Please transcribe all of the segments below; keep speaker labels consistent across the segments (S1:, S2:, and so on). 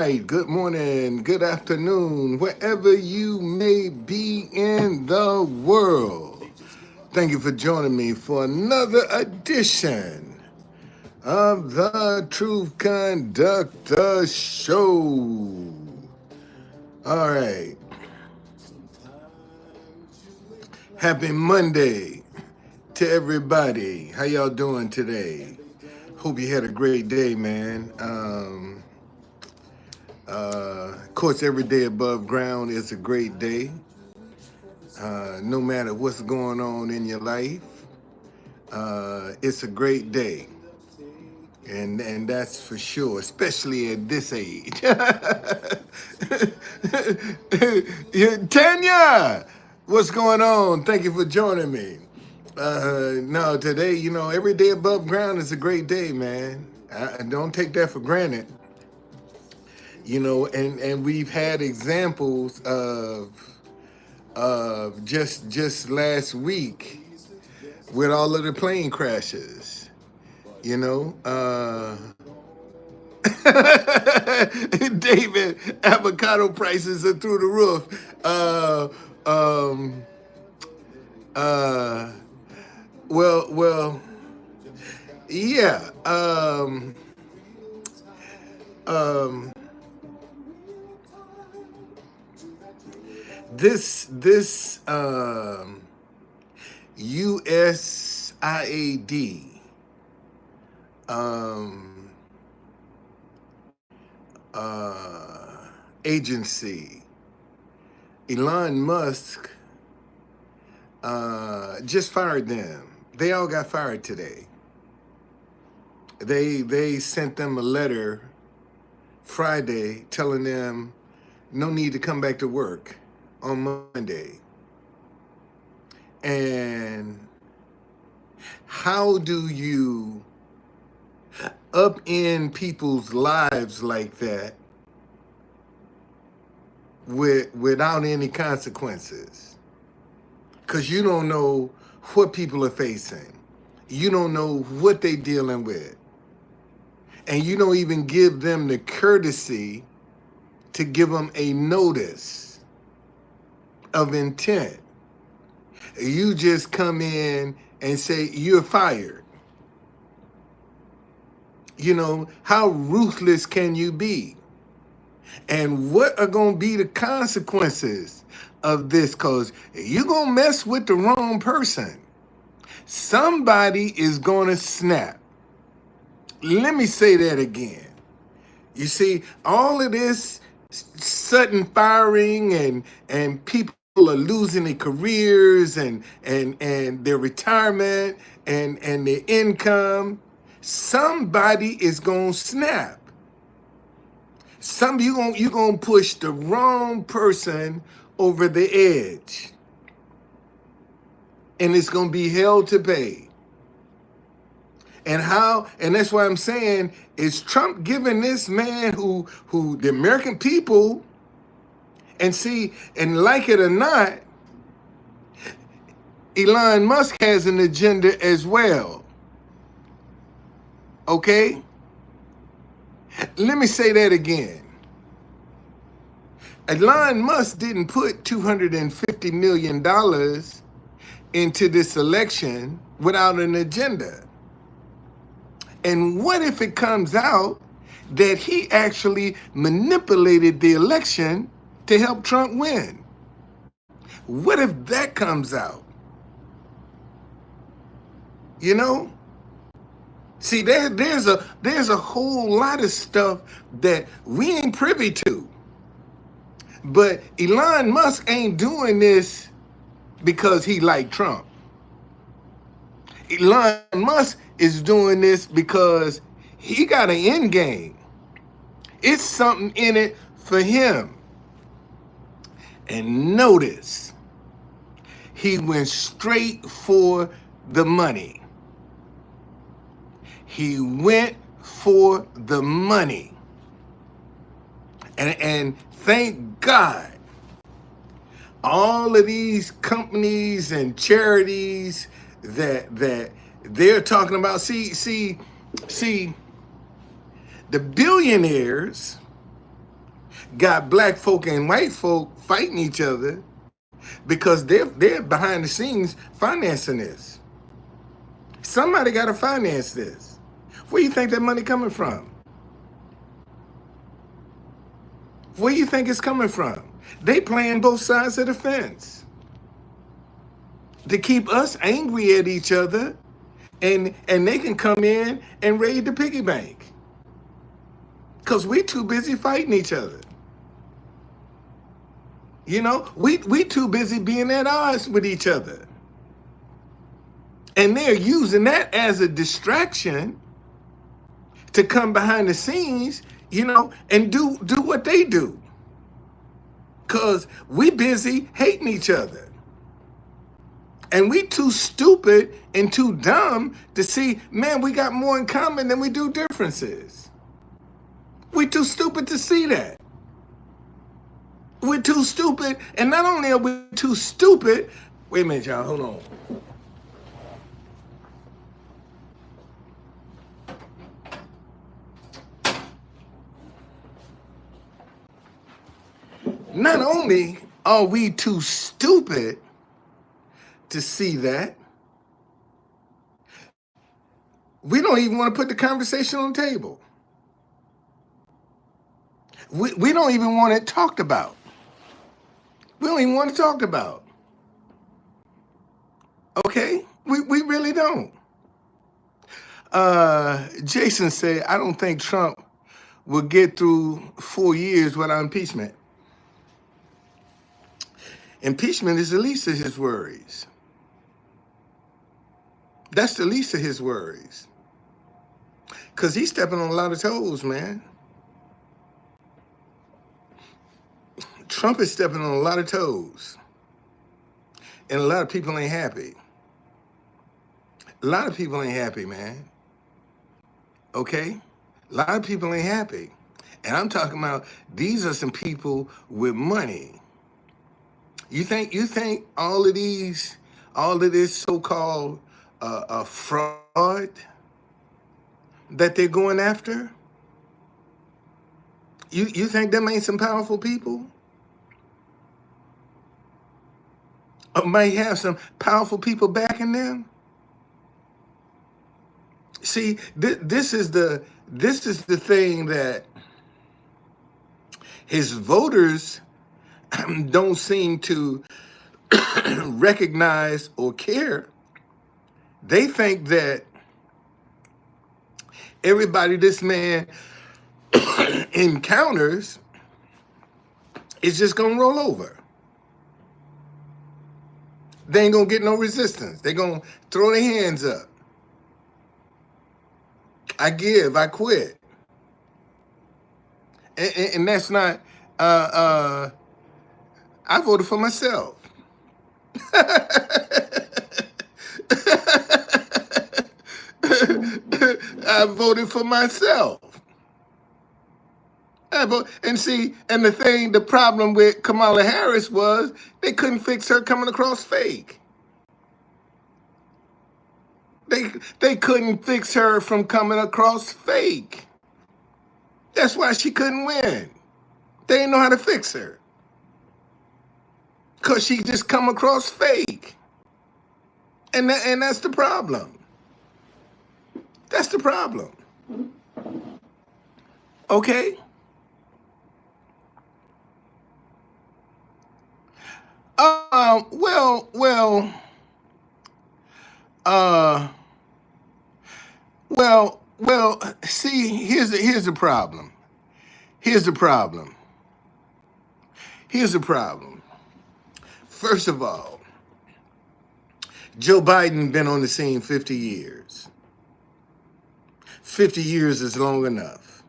S1: right, good morning, good afternoon, wherever you may be in the world. Thank you for joining me for another edition of the Truth Conductor Show. All right, happy Monday to everybody. How y'all doing today? Hope you had a great day, man. Of course, every day above ground is a great day. No matter what's going on in your life, it's a great day. And that's for sure, especially at this age. Tanya, what's going on? Thank you for joining me. No, today, every day above ground is a great day, man. I don't take that for granted. And we've had examples of just last week with all of the plane crashes. You know, David, avocado prices are through the roof. Um, uh, well, yeah. Um, this USIAD agency, Elon Musk just fired them. They all got fired today. They sent them a letter Friday telling them no need to come back to work on Monday. And how do you upend people's lives like that without any consequences? Because you don't know what people are facing. You don't know what they're dealing with. And you don't even give them the courtesy to give them a notice of intent. You just come in and say, you're fired. How ruthless can you be? And what are going to be the consequences of this? Because you're going to mess with the wrong person. Somebody is going to snap. Let me say that again. You see, all of this sudden firing and people are losing their careers and their retirement and their income. Somebody is gonna snap. You're gonna push the wrong person over the edge, and it's gonna be hell to pay. And that's why I'm saying, is Trump giving this man who the American people, and see, and like it or not, Elon Musk has an agenda as well. Okay? Let me say that again. Elon Musk didn't put $250 million into this election without an agenda. And what if it comes out that he actually manipulated the election to help Trump win? What if that comes out? See, there's a whole lot of stuff that we ain't privy to. But Elon Musk ain't doing this because he liked Trump. Elon Musk is doing this because he got an end game. It's something in it for him. And notice, he went straight for the money. He went for the money. And thank God, all of these companies and charities that they're talking about, see, the billionaires got black folk and white folk fighting each other because they're behind the scenes financing this. Somebody got to finance this. Where you think that money coming from? Where you think it's coming from? They playing both sides of the fence to keep us angry at each other, and they can come in and raid the piggy bank because we too busy fighting each other. You know, we too busy being at odds with each other. And they're using that as a distraction to come behind the scenes, you know, and do what they do. Because we busy hating each other. And we too stupid and too dumb to see, man, we got more in common than we do differences. We too stupid to see that. We're too stupid. And not only are we too stupid, wait a minute, y'all, hold on. Not only are we too stupid to see that, we don't even want to put the conversation on the table. We don't even want it talked about. We don't even want to talk about. Okay? We really don't. Jason said, I don't think Trump will get through 4 years without impeachment. Impeachment is the least of his worries. That's the least of his worries. Because he's stepping on a lot of toes, man. Trump is stepping on a lot of toes. And a lot of people ain't happy. A lot of people ain't happy, man. Okay? A lot of people ain't happy. And I'm talking about, these are some people with money. You think all of this so-called fraud that they're going after? You think them ain't some powerful people? Or might have some powerful people backing them? See, this is the thing that his voters don't seem to recognize or care. They think that everybody this man encounters is just gonna roll over. They ain't gonna get no resistance. They gonna throw their hands up. I give, I quit. And that's not, I voted for myself. I voted for myself. And see, and the problem with Kamala Harris was they couldn't fix her coming across fake. They couldn't fix her from coming across fake. That's why she couldn't win. They didn't know how to fix her. Because she just come across fake. And that's the problem. That's the problem. Okay? See, here's the problem. Here's the problem. Here's the problem. First of all, Joe Biden been on the scene 50 years. 50 years is long enough.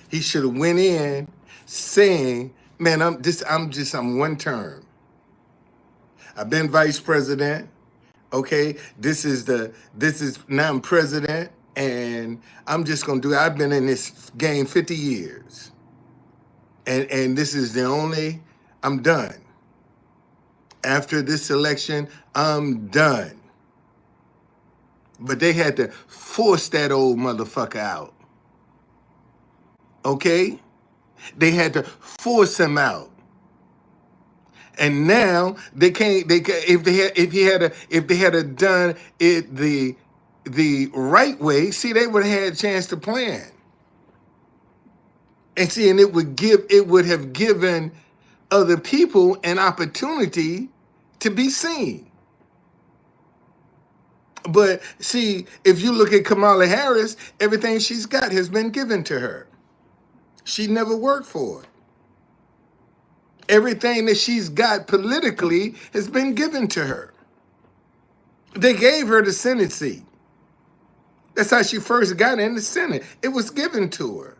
S1: He should have went in saying, man, I'm one term. I've been vice president. Okay, now I'm president, and I'm just gonna do it. I've been in this game 50 years. And this is I'm done. After this election, I'm done. But they had to force that old motherfucker out. Okay? They had to force him out. And now they can't. If they had a done it the right way. See, they would have had a chance to plan. And see, and it would have given other people an opportunity to be seen. But see, if you look at Kamala Harris, everything she's got has been given to her. She never worked for it. Everything that she's got politically has been given to her. They gave her the Senate seat. That's how she first got in the Senate. It was given to her.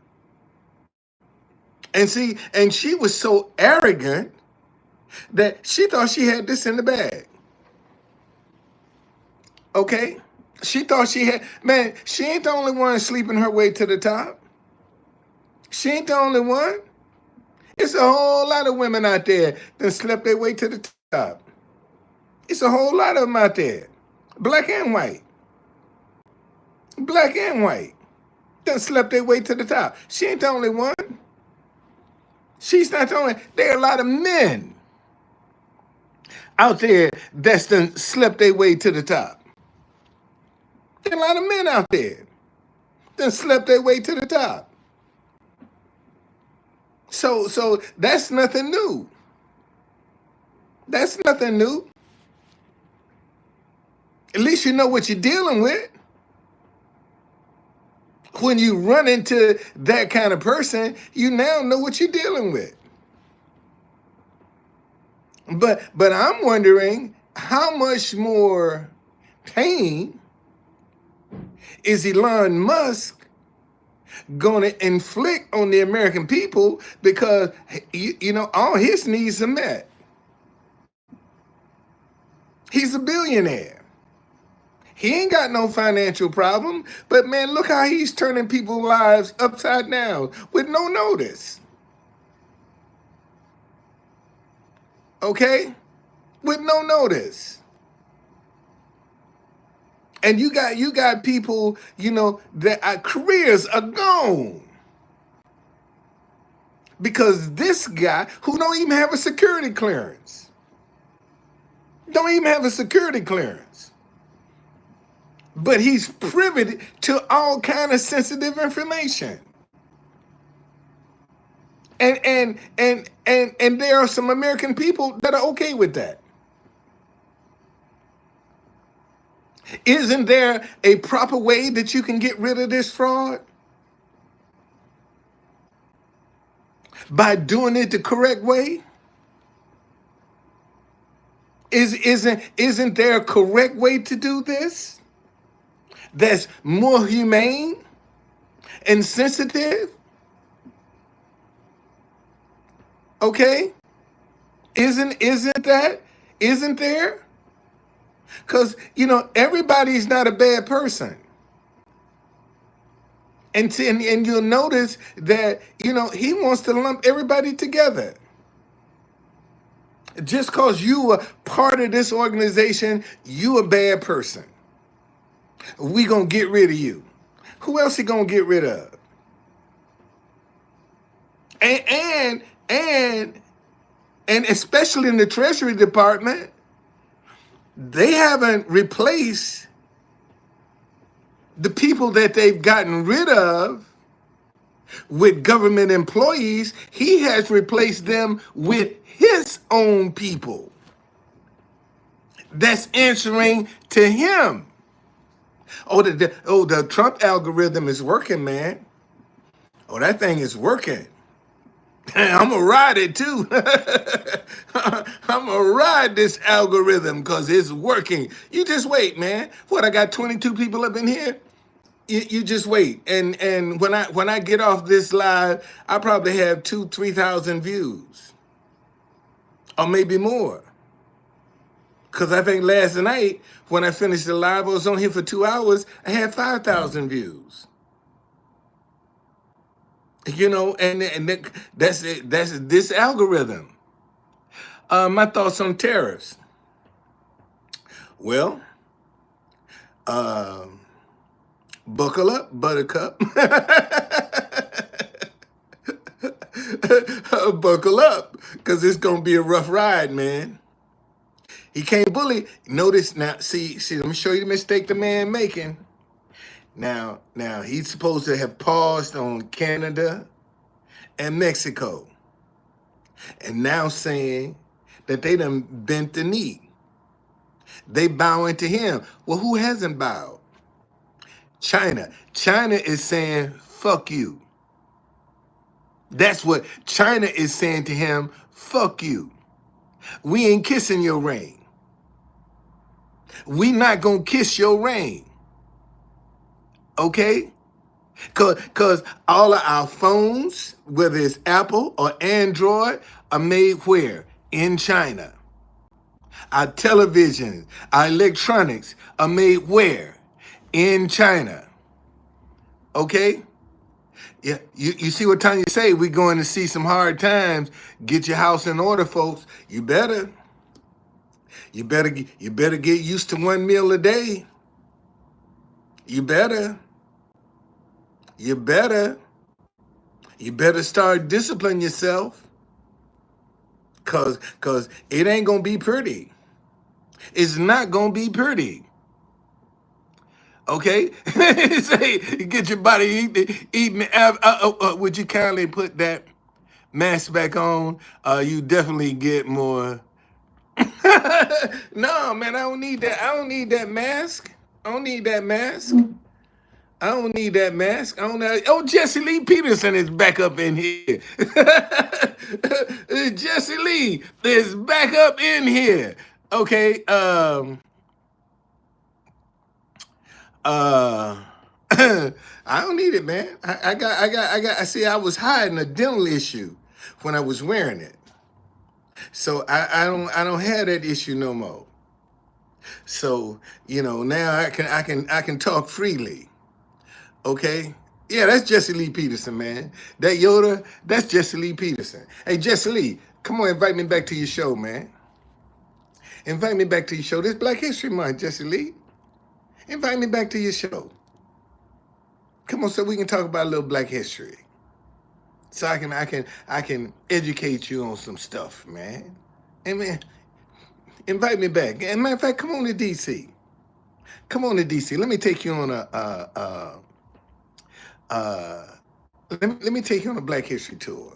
S1: And see, and she was so arrogant that she thought she had this in the bag. Okay? She thought she had, man, she ain't the only one sleeping her way to the top. She ain't the only one. It's a whole lot of women out there that slept their way to the top. It's a whole lot of them out there. Black and white. Black and white. That slept their way to the top. She ain't the only one. She's not the only. There are a lot of men out there that's done slept their way to the top. There are a lot of men out there that slept their way to the top. So that's nothing new. That's nothing new. At least you know what you're dealing with. When you run into that kind of person, you now know what you're dealing with. But I'm wondering how much more pain is Elon Musk going to inflict on the American people, because you know all his needs are met. He's a billionaire. He ain't got no financial problem, but man, look how he's turning people's lives upside down with no notice. Okay? With no notice. And you got people, you know, that careers are gone because this guy who don't even have a security clearance. Don't even have a security clearance. But he's privy to all kind of sensitive information. And there are some American people that are okay with that. Isn't there a proper way that you can get rid of this fraud? By doing it the correct way? Isn't there a correct way to do this that's more humane and sensitive? Okay? Isn't there? Because, you know, everybody's not a bad person. And you'll notice that, you know, he wants to lump everybody together. Just because you are part of this organization, you a bad person. We gonna get rid of you. Who else he gonna get rid of? And especially in the Treasury Department, they haven't replaced the people that they've gotten rid of with government employees. He has replaced them with his own people that's answering to him. The Trump algorithm is working, man. Oh, that thing is working. I'm gonna ride it too. I'm gonna ride this algorithm because it's working. You just wait, man. What, I got 22 people up in here? You just wait. And when I get off this live, I probably have 2,000-3,000 views. Or maybe more. Because I think last night when I finished the live, I was on here for 2 hours, I had 5,000 views. You know, and that's it. That's this algorithm. My thoughts on tariffs. Well, buckle up, Buttercup. Buckle up, because it's going to be a rough ride, man. He can't bully. Notice now, see, let me show you the mistake the man making. Now, he's supposed to have paused on Canada and Mexico, and now saying that they done bent the knee. They bowing to him. Well, who hasn't bowed? China. China is saying, fuck you. That's what China is saying to him, fuck you. We ain't kissing your ring. We not gonna kiss your ring. Okay? Cause all of our phones, whether it's Apple or Android, are made where? In China. Our televisions, our electronics are made where? In China. Okay? Yeah, you see what Tanya say? We're going to see some hard times. Get your house in order, folks. You better get used to one meal a day. You better start disciplining yourself, cause it ain't gonna be pretty. It's not gonna be pretty. Okay, say get your body eating. Would you kindly put that mask back on? You definitely get more. No, man, I don't need that. I don't need that mask. I don't need that mask. I don't need that mask. I don't know. Oh, Jesse Lee Peterson is back up in here. Jesse Lee is back up in here. Okay. I don't need it, man. I see. I was hiding a dental issue when I was wearing it, so I don't have that issue no more. So now I can talk freely. Okay. Yeah, that's Jesse Lee Peterson, man. That Yoda, that's Jesse Lee Peterson. Hey, Jesse Lee, come on, invite me back to your show, man. Invite me back to your show. This Black History Month, Jesse Lee. Invite me back to your show. Come on, so we can talk about a little Black history. So I can educate you on some stuff, man. And man, invite me back. And matter of fact, come on to DC. Come on to DC. Let me take you on let me take you on a Black History tour.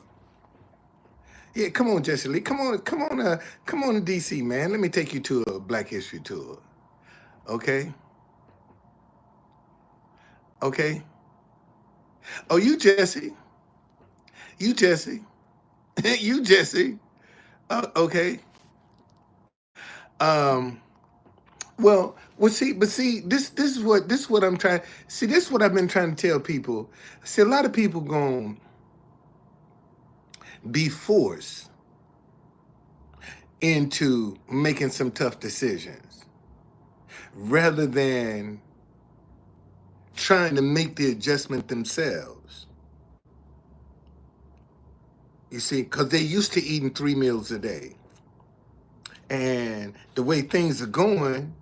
S1: Yeah, come on, Jesse Lee. Come on to DC, man. Let me take you to a Black History tour. Okay? Okay? Oh, you Jesse. You Jesse. You Jesse. Okay. Well, see, this is what I'm trying. See, this is what I've been trying to tell people. See, a lot of people gonna be forced into making some tough decisions rather than trying to make the adjustment themselves. You see, because they're used to eating 3 meals a day. And the way things are going,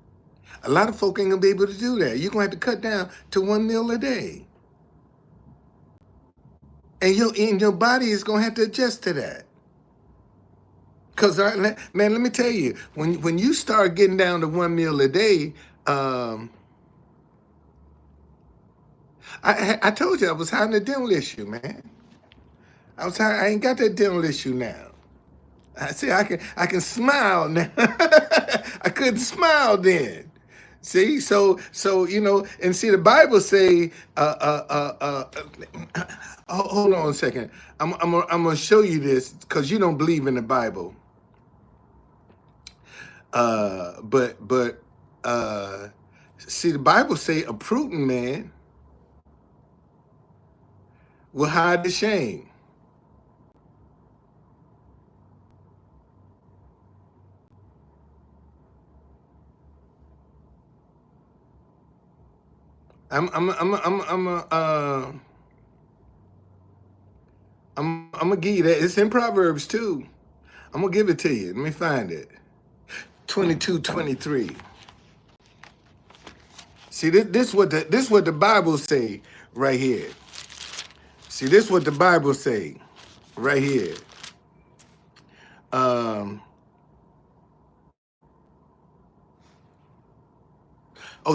S1: a lot of folk ain't gonna be able to do that. You're gonna have to cut down to 1 meal a day. And your body is gonna have to adjust to that. Because, man, let me tell you, when you start getting down to 1 meal a day, I told you I was having a dental issue, man. I ain't got that dental issue now. I see, I can smile now. I couldn't smile then. See, so and see the Bible say, hold on a second. I'm gonna show you this because you don't believe in the Bible. But see, the Bible say a prudent man will hide the shame. I'm gonna give you that. It's in Proverbs too. I'm gonna give it to you. Let me find it. 22:23. See, this what the Bible say right here. See, this what the Bible say right here. Oh,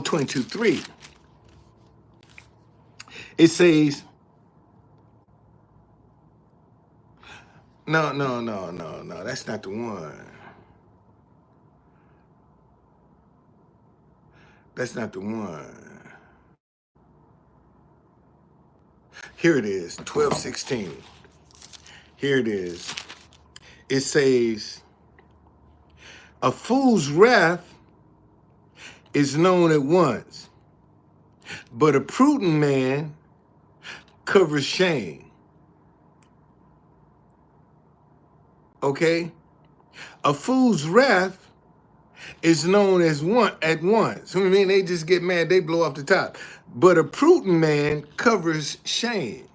S1: 22:3. It says, no. That's not the one. That's not the one. Here it is, 12:16. Here it is. It says, a fool's wrath is known at once, but a prudent man covers shame. Okay? A fool's wrath is known as one at once. I mean, they just get mad, they blow off the top. But a prudent man covers shame.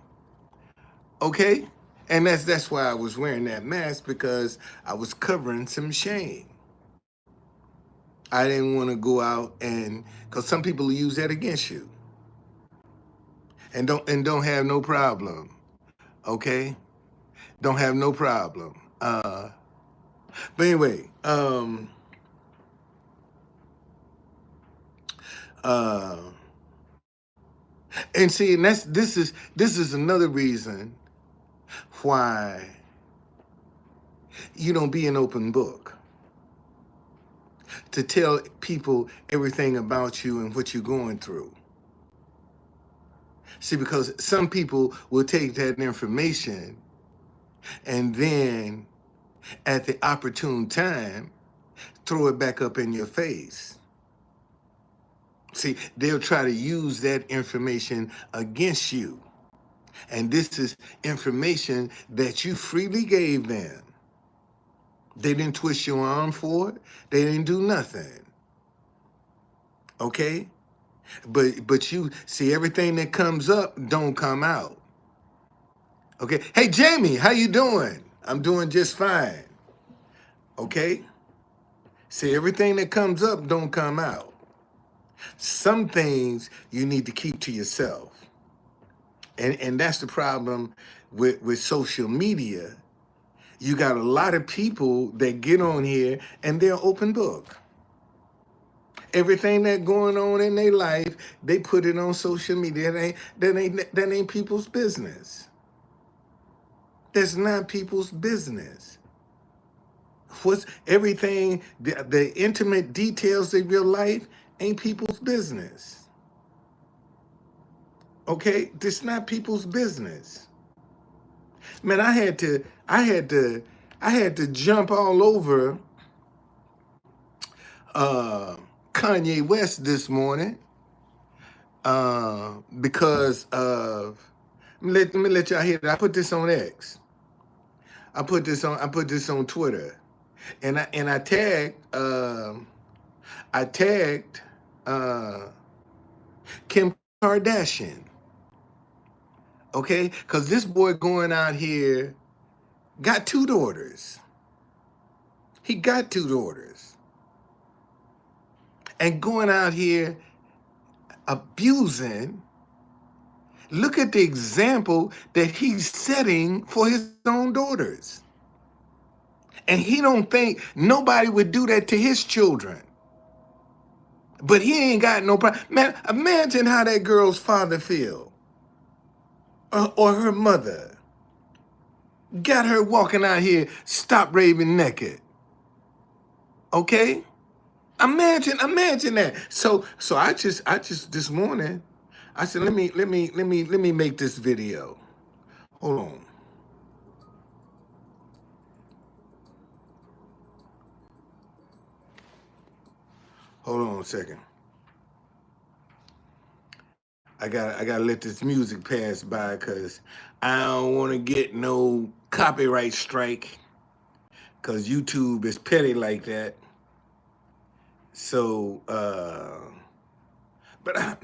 S1: Okay? And that's why I was wearing that mask, because I was covering some shame. I didn't want to go out and, because some people use that against you, and don't have no problem. Okay? Don't have no problem. But anyway, and see, and this is another reason why you don't be an open book, to tell people everything about you and what you're going through. See, because some people will take that information and then at the opportune time throw it back up in your face. See, they'll try to use that information against you. And this is information that you freely gave them. They didn't twist your arm for it. They didn't do nothing. Okay? But you see, everything that comes up don't come out. Okay? Hey, Jamie, how you doing? I'm doing just fine. Okay? See, everything that comes up don't come out. Some things you need to keep to yourself. And that's the problem with social media. You got a lot of people that get on here and they're open book. Everything that's going on in their life, they put it on social media. That ain't people's business. That's not people's business. What's everything, the intimate details of your life ain't people's business. Okay? It's not people's business. Man, I had to jump all over Kanye West this morning because of, let me let y'all hear it. I put this on X. I put this on Twitter, and I tagged Kim Kardashian. Okay, because this boy going out here got 2 daughters. He got 2 daughters, and going out here abusing. Look at the example that he's setting for his own daughters. And he don't think nobody would do that to his children. But he ain't got no problem. Man, imagine how that girl's father feel. Or her mother. Got her walking out here, stop raving naked. Okay? Imagine that. So I just this morning, I said, let me make this video. Hold on. Hold on a second. I gotta let this music pass by, because I don't want to get no copyright strike, because YouTube is petty like that. So, but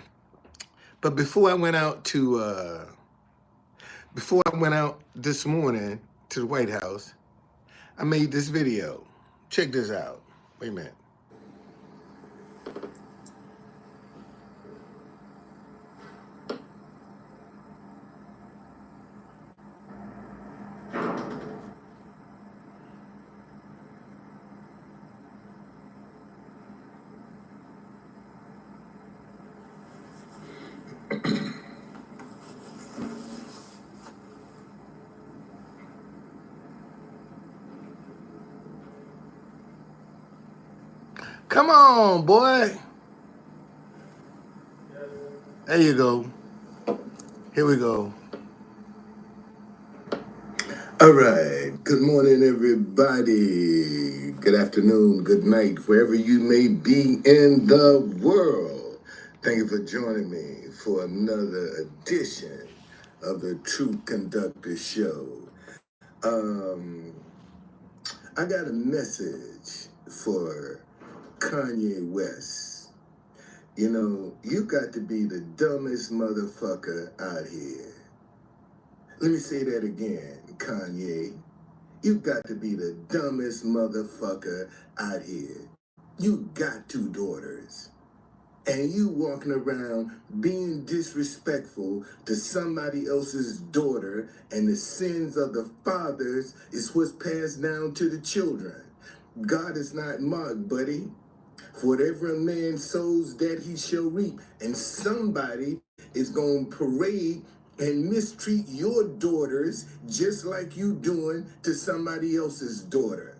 S1: before I went out this morning to the White House, I made this video. Check this out. Wait a minute. Come on, boy. There you go. Here we go. All right. Good morning, everybody. Good afternoon, good night, wherever you may be in the world. Thank you for joining me for another edition of the Truth Conductor Show. I got a message for Kanye West. You know, you got to be the dumbest motherfucker out here. Let me say that again, Kanye. You got to be the dumbest motherfucker out here. You got 2 daughters. And you walking around being disrespectful to somebody else's daughter, and the sins of the fathers is what's passed down to the children. God is not mocked, buddy. For whatever a man sows, that he shall reap. And somebody is going to parade and mistreat your daughters just like you doing to somebody else's daughter.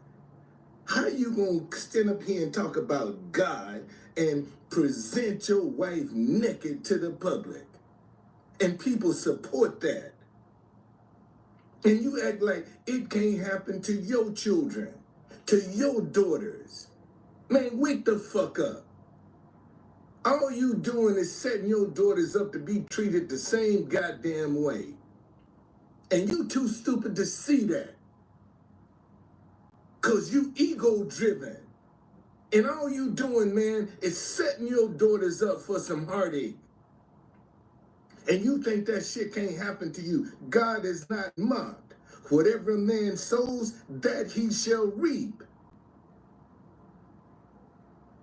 S1: How you going to stand up here and talk about God and present your wife naked to the public? And people support that. And you act like it can't happen to your children, to your daughters. Man, wake the fuck up. All you doing is setting your daughters up to be treated the same goddamn way. And you too stupid to see that. Because you ego-driven. And all you doing, man, is setting your daughters up for some heartache. And you think that shit can't happen to you. God is not mocked. Whatever a man sows, that he shall reap.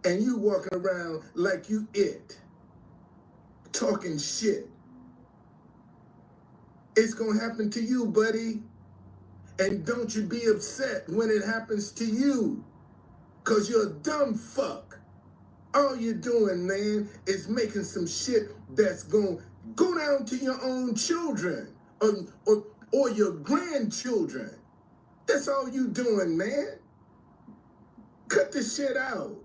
S1: And you walking around like you it, talking shit. It's gonna happen to you, buddy. And don't you be upset when it happens to you, because you're a dumb fuck. All you're doing, man, is making some shit that's gonna go down to your own children or your grandchildren. That's all you doing, man. Cut the shit out.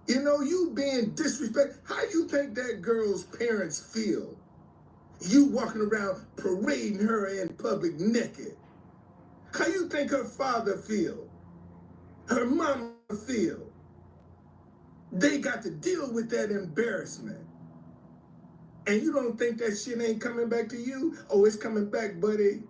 S1: You know, you being disrespectful. How you think that girl's parents feel? You walking around parading her in public naked. How you think her father feel? Her mama feel? They got to deal with that embarrassment. And you don't think that shit ain't coming back to you? Oh, it's coming back, buddy.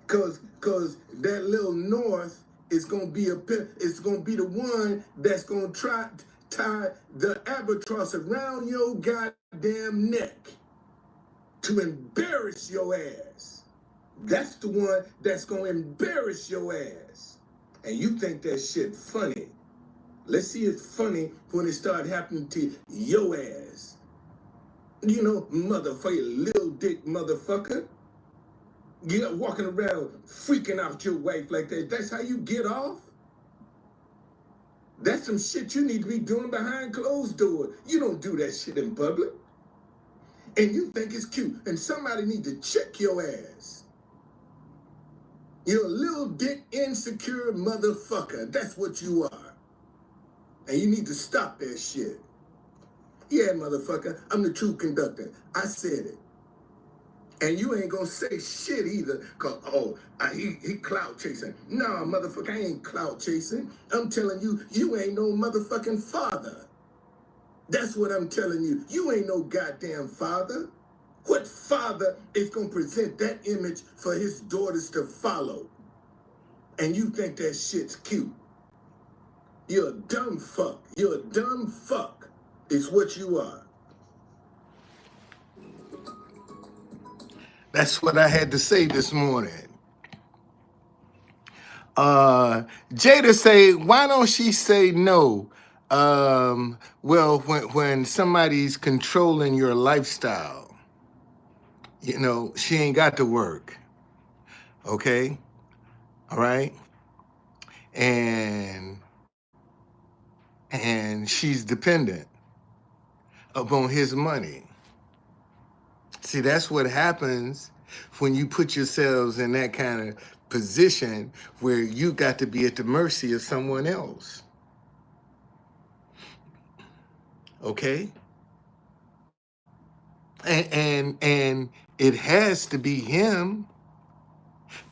S1: Cause that little North is gonna be the one that's gonna try tie the albatross around your goddamn neck to embarrass your ass. That's the one that's gonna embarrass your ass. And you think that shit funny. Let's see it's funny when it start happening to your ass. You know, motherfucker, little dick motherfucker. You're walking around freaking out your wife like that. That's how you get off? That's some shit you need to be doing behind closed doors. You don't do that shit in public. And you think it's cute. And somebody need to check your ass. You're a little dick insecure motherfucker. That's what you are. And you need to stop that shit. Yeah, motherfucker, I'm the truth conductor. I said it. And you ain't gonna say shit either, cause he clout chasing. Nah, motherfucker, I ain't clout chasing. I'm telling you, you ain't no motherfucking father. That's what I'm telling you. You ain't no goddamn father. What father is gonna present that image for his daughters to follow? And you think that shit's cute? You're a dumb fuck. You're a dumb fuck. Is what you are. That's what I had to say this morning. Jada say, why don't she say no? Well, when somebody's controlling your lifestyle, you know, she ain't got to work. Okay? All right? And she's dependent upon his money. See, that's what happens when you put yourselves in that kind of position where you got to be at the mercy of someone else. Okay, and it has to be him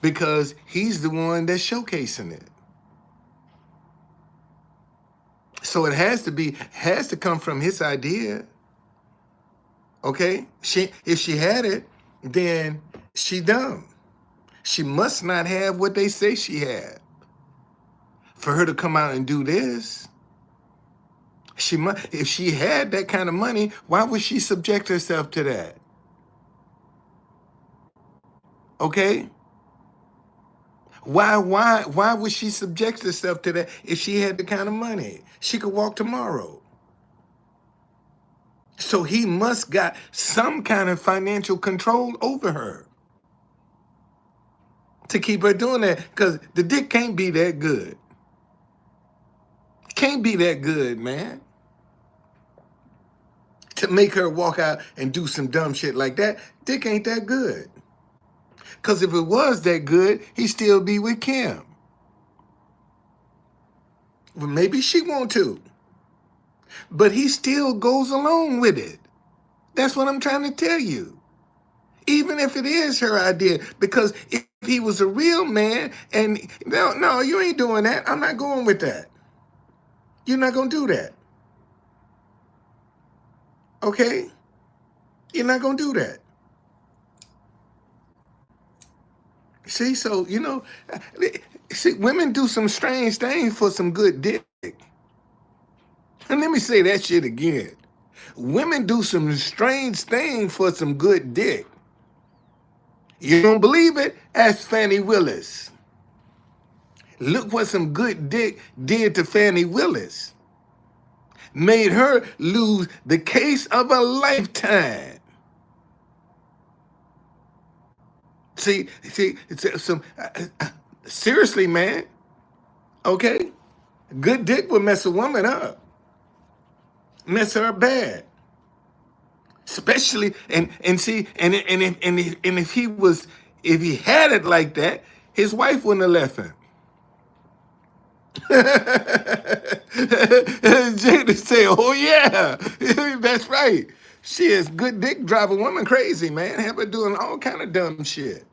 S1: because he's the one that's showcasing it. So it has to come from his idea. Okay, if she had it, then she dumb. She must not have what they say she had for her to come out and do this. She must, if she had that kind of money, why would she subject herself to that? Okay, why would she subject herself to that if she had the kind of money? She could walk tomorrow. So he must got some kind of financial control over her to keep her doing that, because the dick can't be that good. Can't be that good, man. To make her walk out and do some dumb shit like that, dick ain't that good. Because if it was that good, he'd still be with Kim. Well, maybe she want to, but he still goes along with it. That's what I'm trying to tell you. Even if it is her idea, because if he was a real man and no, you ain't doing that. I'm not going with that. You're not gonna do that. Okay? You're not gonna do that. See, so see, women do some strange things for some good dick. And let me say that shit again. Women do some strange things for some good dick. You don't believe it? Ask Fannie Willis. Look what some good dick did to Fannie Willis. Made her lose the case of a lifetime. See, it's some seriously, man. Okay, good dick will mess a woman up, mess her bad. Especially and see and if he was, if he had it like that, his wife wouldn't have left him. Jada say, "Oh yeah, that's right." She is good dick drive a woman crazy, man. Have her doing all kind of dumb shit,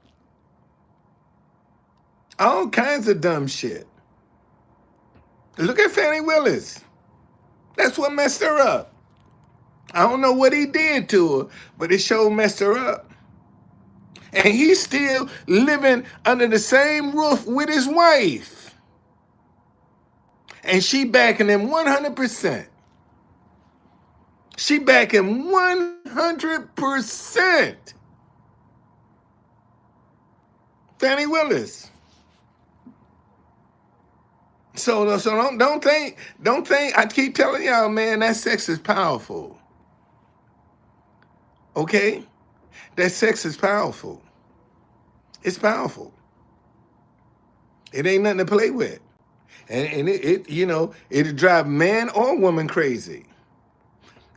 S1: all kinds of dumb shit. Look at Fannie Willis. That's what messed her up. I don't know what he did to her, but it sure messed her up. And he's still living under the same roof with his wife. And she backing him 100%. She backing 100%. Fannie Willis. So don't think. I keep telling y'all, man, that sex is powerful. Okay, that sex is powerful. It's powerful. It ain't nothing to play with, and it'll drive man or woman crazy.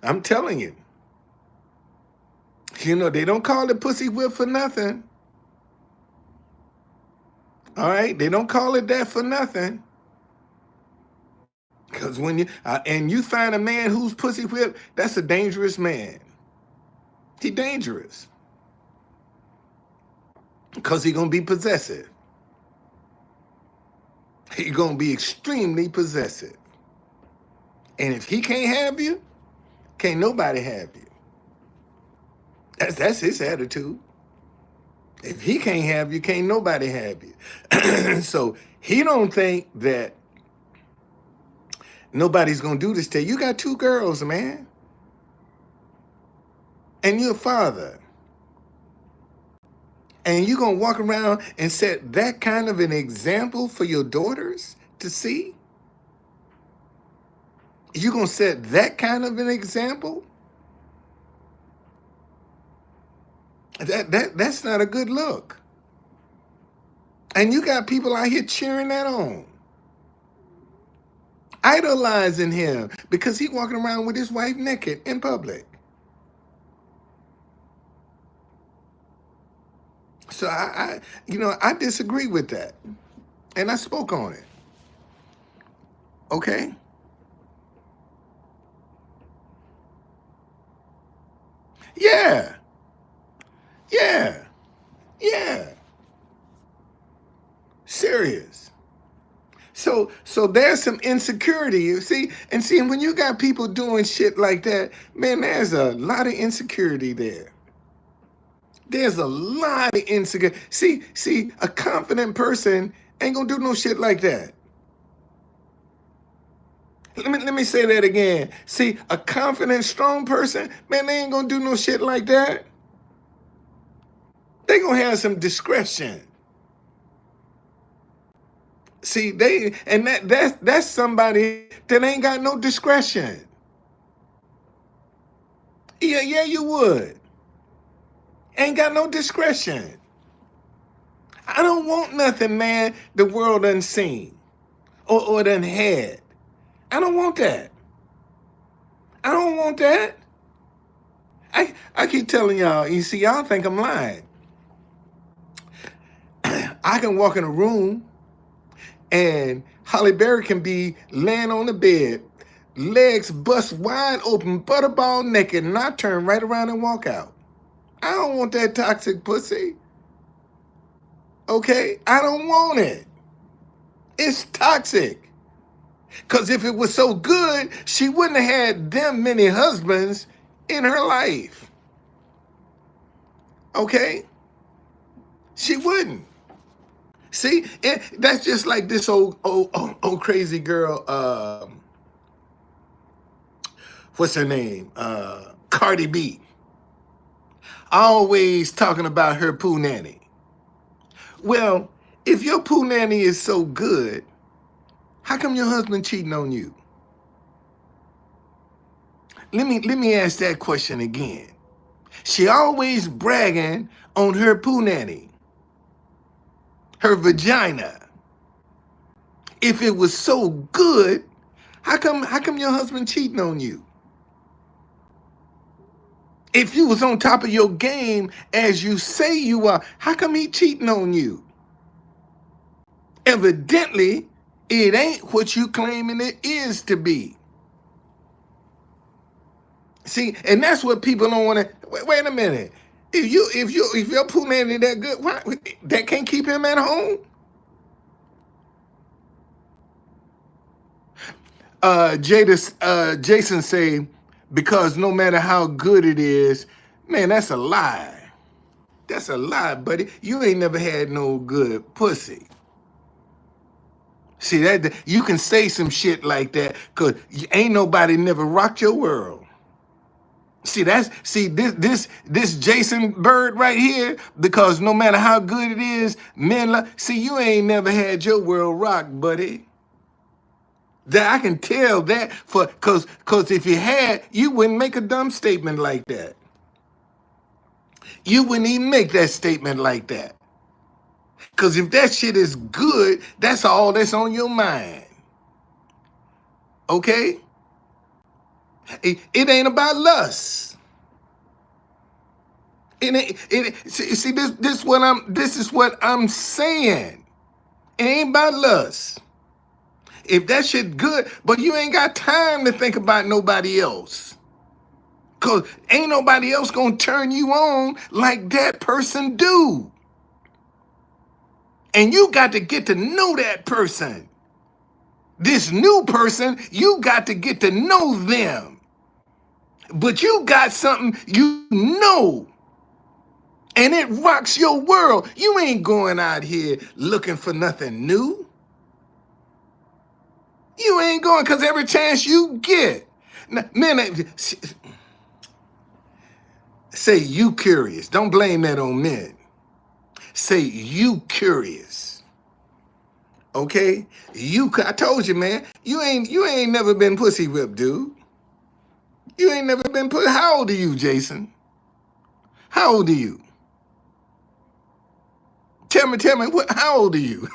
S1: I'm telling you. They don't call it pussy whip for nothing. All right, they don't call it that for nothing. Because when you find a man who's pussy whipped, that's a dangerous man. He dangerous. Because he gonna be possessive. He gonna be extremely possessive. And if he can't have you, can't nobody have you. That's his attitude. If he can't have you, can't nobody have you. So he don't think that nobody's gonna do this to you. You got two girls, man. And you're a father. And you're gonna walk around and set that kind of an example for your daughters to see? You're gonna set that kind of an example? That's not a good look. And you got people out here cheering that on, idolizing him because he walking around with his wife naked in public. So I disagree with that, and I spoke on it. Okay, Yeah, yeah, yeah. Serious. So there's some insecurity, you see, and see when you got people doing shit like that, man, there's a lot of insecurity there. There's a lot of insecurity. See, a confident person ain't gonna do no shit like that. Let me say that again. See, a confident, strong person, man, they ain't gonna do no shit like that. They gonna have some discretion. See, that's somebody that ain't got no discretion. Yeah, you would. Ain't got no discretion. I don't want nothing, man, the world done seen or done had. I don't want that. I don't want that. I keep telling y'all, you see, y'all think I'm lying. I can walk in a room and Holly Berry can be laying on the bed, legs bust wide open, butterball naked, and I turn right around and walk out. I don't want that toxic pussy. Okay? I don't want it. It's toxic. Because if it was so good, she wouldn't have had them many husbands in her life. Okay? She wouldn't. See, that's just like this old crazy girl. What's her name? Cardi B. Always talking about her poo nanny. Well, if your poo nanny is so good, how come your husband cheating on you? Let me ask that question again. She always bragging on her poo nanny, her vagina. If it was so good, how come your husband cheating on you? If you was on top of your game as you say you are, how come he cheating on you? Evidently, it ain't what you claiming it is to be. See, and that's what people don't want to. Wait a minute. If your poo nanny that good, why that can't keep him at home? Jason say, because no matter how good it is, man, that's a lie. That's a lie, buddy. You ain't never had no good pussy. See that you can say some shit like that because ain't nobody never rocked your world. See this Jason Bird right here, because no matter how good it is, men see you ain't never had your world rocked, buddy. That I can tell that for cause if you had, you wouldn't make a dumb statement like that. You wouldn't even make that statement like that. Cause if that shit is good, that's all that's on your mind. Okay? It ain't about lust. It ain't see this is what I'm saying. It ain't about lust. If that shit good, but you ain't got time to think about nobody else. Cause ain't nobody else gonna turn you on like that person do. And you got to get to know that person. This new person, you got to get to know them. But you got something you know, and it rocks your world. You ain't going out here looking for nothing new. You ain't going because every chance you get. Now, men, say you curious. Don't blame that on men. Say you curious. Okay? I told you, man, you ain't never been pussy whipped, dude. You ain't never been pussy. How old are you, Jason? How old are you? Tell me, how old are you?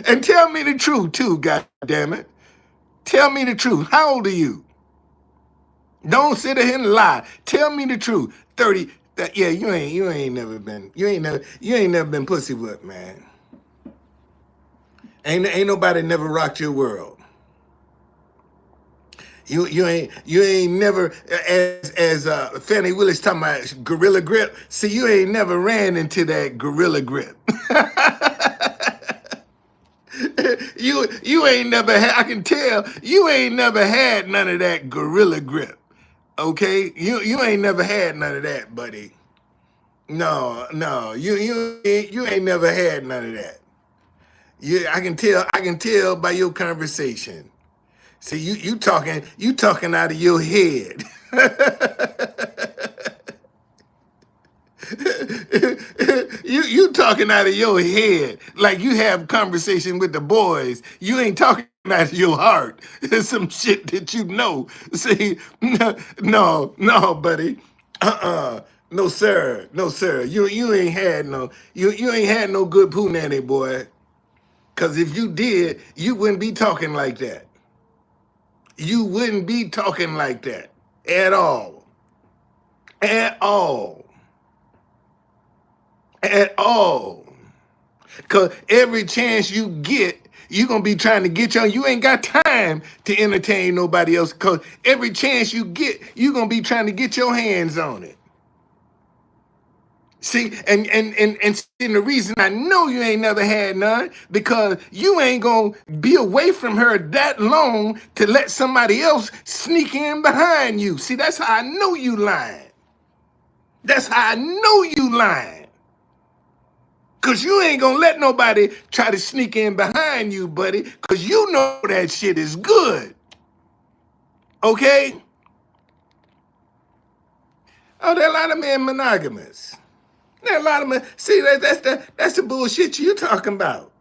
S1: And tell me the truth too, God damn it. Tell me the truth. How old are you? Don't sit here and lie. Tell me the truth. 30. Yeah, you ain't never been pussy whipped, man. Ain't nobody never rocked your world. You ain't never, as Fannie Willis talking about gorilla grip. See, you ain't never ran into that gorilla grip. You ain't never had. I can tell you ain't never had none of that gorilla grip. Okay, you ain't never had none of that, buddy. No, you ain't never had none of that. I can tell by your conversation. See, you talking out of your head. you talking out of your head like you have conversation with the boys. You ain't talking out of your heart. It's some shit that you know. See, no, buddy. No, sir. No, sir. You ain't had no you ain't had no good poo nanny, boy. Cause if you did, you wouldn't be talking like that. You wouldn't be talking like that at all. At all. At all. Cause every chance you get, you're gonna be trying to get you ain't got time to entertain nobody else. Cause every chance you get, you're gonna be trying to get your hands on it. See, and the reason I know you ain't never had none, because you ain't gonna be away from her that long to let somebody else sneak in behind you. See, that's how I know you lying. That's how I know you lying. Cause you ain't gonna let nobody try to sneak in behind you, buddy. Cause you know that shit is good. Okay? Oh, there are a lot of men monogamous. There are a lot of men. See, that's the bullshit you talking about.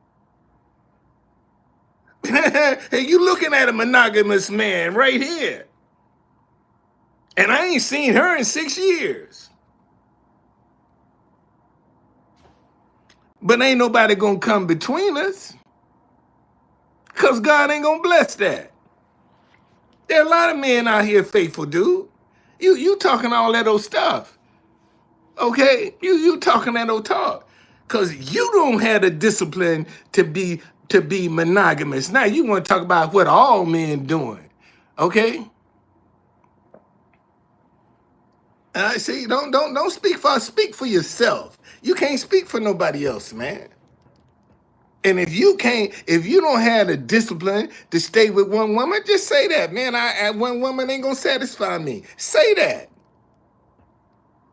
S1: Hey, you looking at a monogamous man right here. And I ain't seen her in 6 years. But ain't nobody gonna come between us. Cause God ain't gonna bless that. There are a lot of men out here faithful, dude. You talking all that old stuff. Okay? You talking that old talk. Cause you don't have the discipline to be monogamous. Now you want to talk about what all men doing. Okay? I see. Don't speak for yourself. You can't speak for nobody else, man. And if you don't have the discipline to stay with one woman, just say that, man. One woman ain't gonna satisfy me. Say that.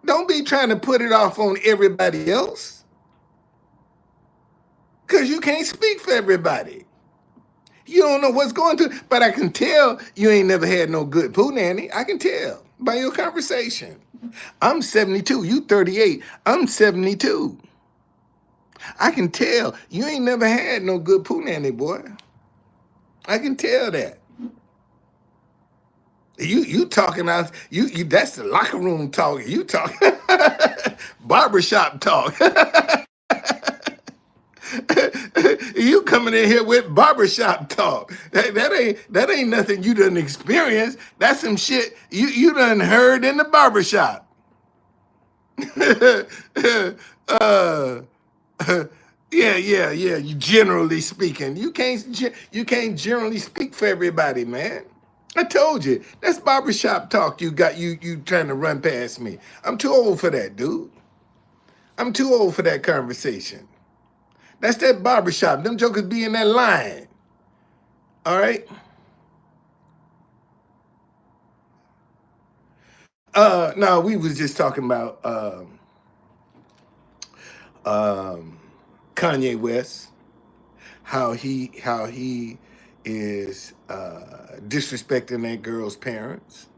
S1: Don't be trying to put it off on everybody else, because you can't speak for everybody. You don't know what's going to, but I can tell you ain't never had no good poo nanny. I can tell by your conversation. I'm 72. You 38. I'm 72. I can tell you ain't never had no good poo nanny, boy. I can tell that. You talking out you that's the locker room talk. You talking barbershop talk. You coming in here with barbershop talk. That ain't nothing you done experienced. That's some shit you done heard in the barbershop. uh, yeah. You generally speaking, you can't generally speak for everybody, man. I told you that's barbershop talk. You trying to run past me. I'm too old for that, dude. I'm too old for that conversation. That's that barbershop. Them jokers be in that line. All right. No, we was just talking about um, Kanye West, how he is disrespecting that girl's parents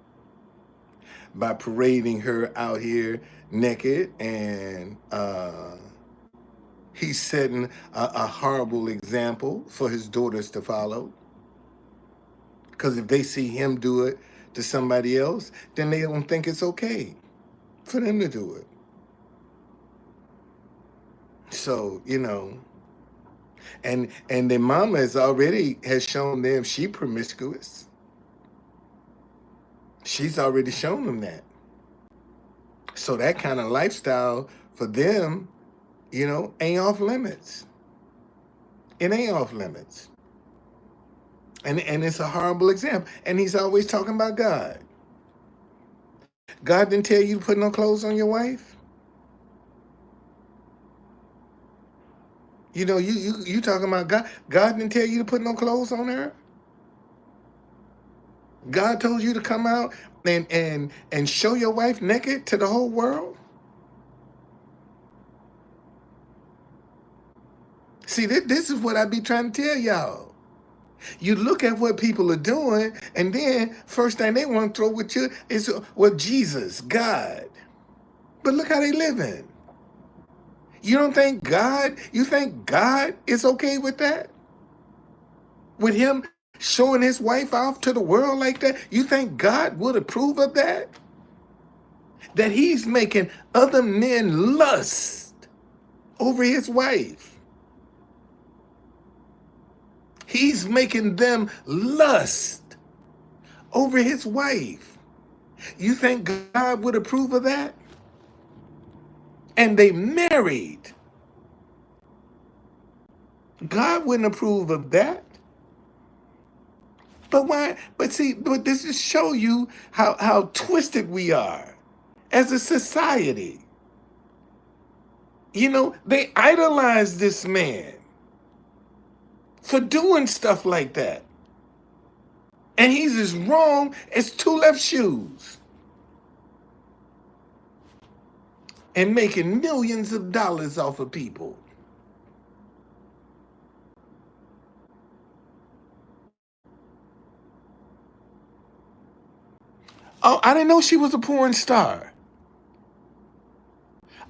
S1: by parading her out here naked, and he's setting a horrible example for his daughters to follow. Because if they see him do it to somebody else, then they don't think it's okay for them to do it. So, and their mama has shown them she promiscuous. She's already shown them that. So that kind of lifestyle for them, ain't off limits. It ain't off limits. And it's a horrible example. And he's always talking about God. God didn't tell you to put no clothes on your wife. You know, you talking about God. God didn't tell you to put no clothes on her. God told you to come out and show your wife naked to the whole world. See, this is what I be trying to tell y'all. You look at what people are doing, and then first thing they want to throw with you is, well, Jesus, God. But look how they living. You don't think God? You think God is okay with that? With him showing his wife off to the world like that? You think God would approve of that? That he's making other men lust over his wife. He's making them lust over his wife. You think God would approve of that? And they married. God wouldn't approve of that. But why? But see, but this just show you how twisted we are as a society. You know, they idolize this man for doing stuff like that. And he's as wrong as two left shoes. And making millions of dollars off of people. Oh, I didn't know she was a porn star.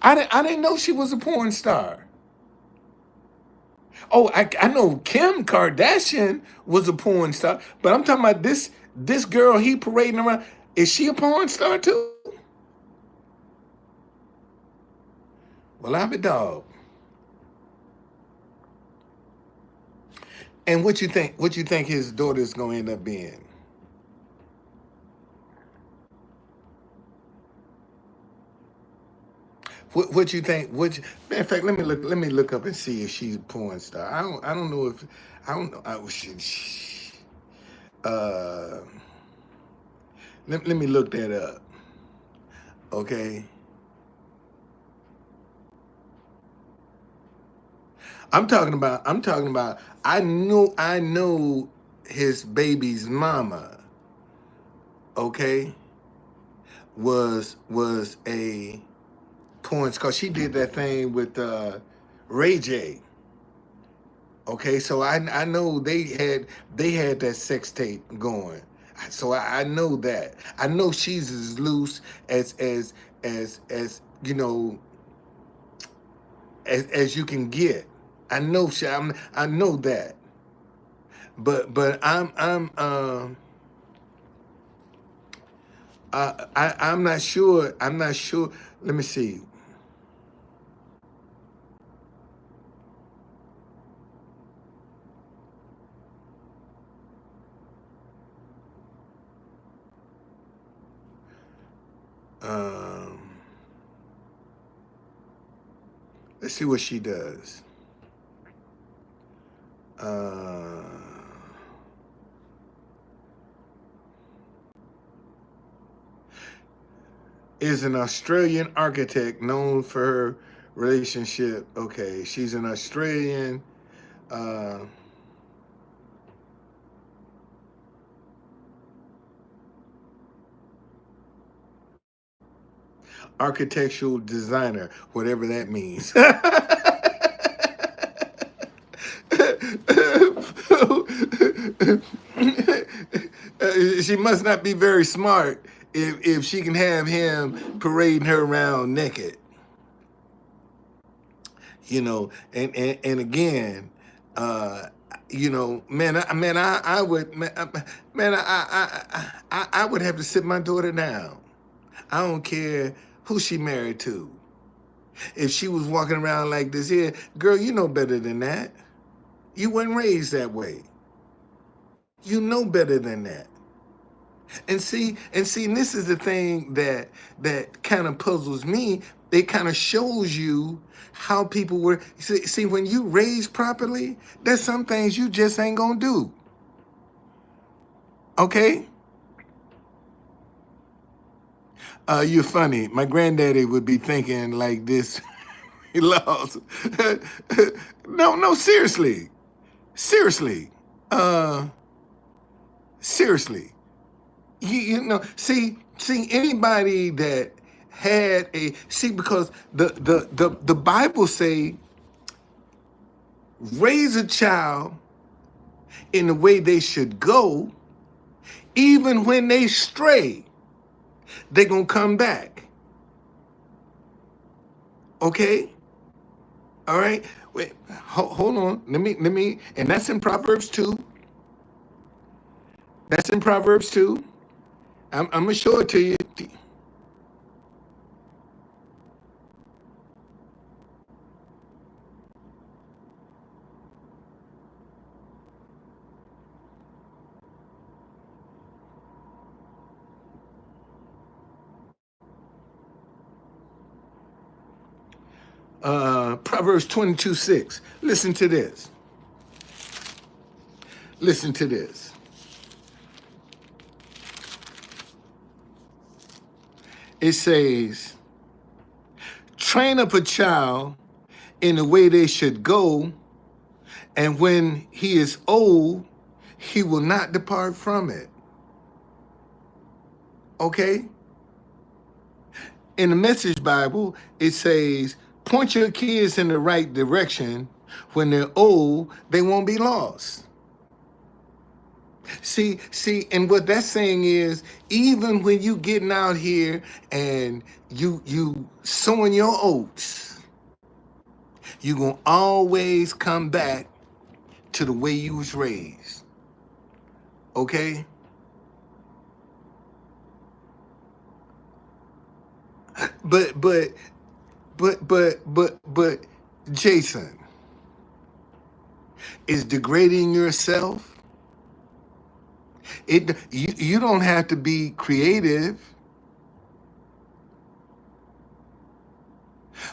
S1: I didn't know she was a porn star. Oh, I know Kim Kardashian was a porn star, but I'm talking about this girl he parading around. Is she a porn star too? Well, I'm a dog. And what you think? What you think his daughter's gonna end up being? What you think? Matter of fact, let me look up and see if she's a porn star. I don't know if I don't know. Uh, let me look that up. Okay. I'm talking about I know his baby's mama, okay, was a porn star. She did that thing with Ray J. Okay, so I know they had that sex tape going. So I know that. I know she's as loose as you know as you can get. I know I know that. But I'm not sure. I'm not sure. Let me see. Um, let's see what she does. Uh, is an Australian architect known for her relationship. Okay, she's an Australian uh, architectural designer, whatever that means. She must not be very smart if she can have him parading her around naked. You know, and again, uh, you know, I would, I would have to sit my daughter down. I don't care who she married to. If she was walking around like this here, girl, you know better than that. You weren't raised that way. You know better than that. And this is the thing that kind of puzzles me. It kind of shows you how people were. See, when you raised properly, there's some things you just ain't gonna do. Okay? You're funny. My granddaddy would be thinking like this. He lost. No, no, seriously. Seriously. Uh, seriously. You know, see anybody that had a see because the Bible say raise a child in the way they should go, even when they stray, they gonna come back. Okay? All right? Wait, hold on. Let me, and that's in Proverbs 2. That's in Proverbs 2. I'm gonna show it to you. Proverbs 22:6. Listen to this. Listen to this. It says, train up a child in the way they should go, and when he is old, he will not depart from it. Okay? In the Message Bible, it says, point your kids in the right direction. When they're old, they won't be lost. See, and what that's saying is, even when you getting out here and you sowing your oats, you gonna always come back to the way you was raised. Okay? But Jason, is degrading yourself. You don't have to be creative.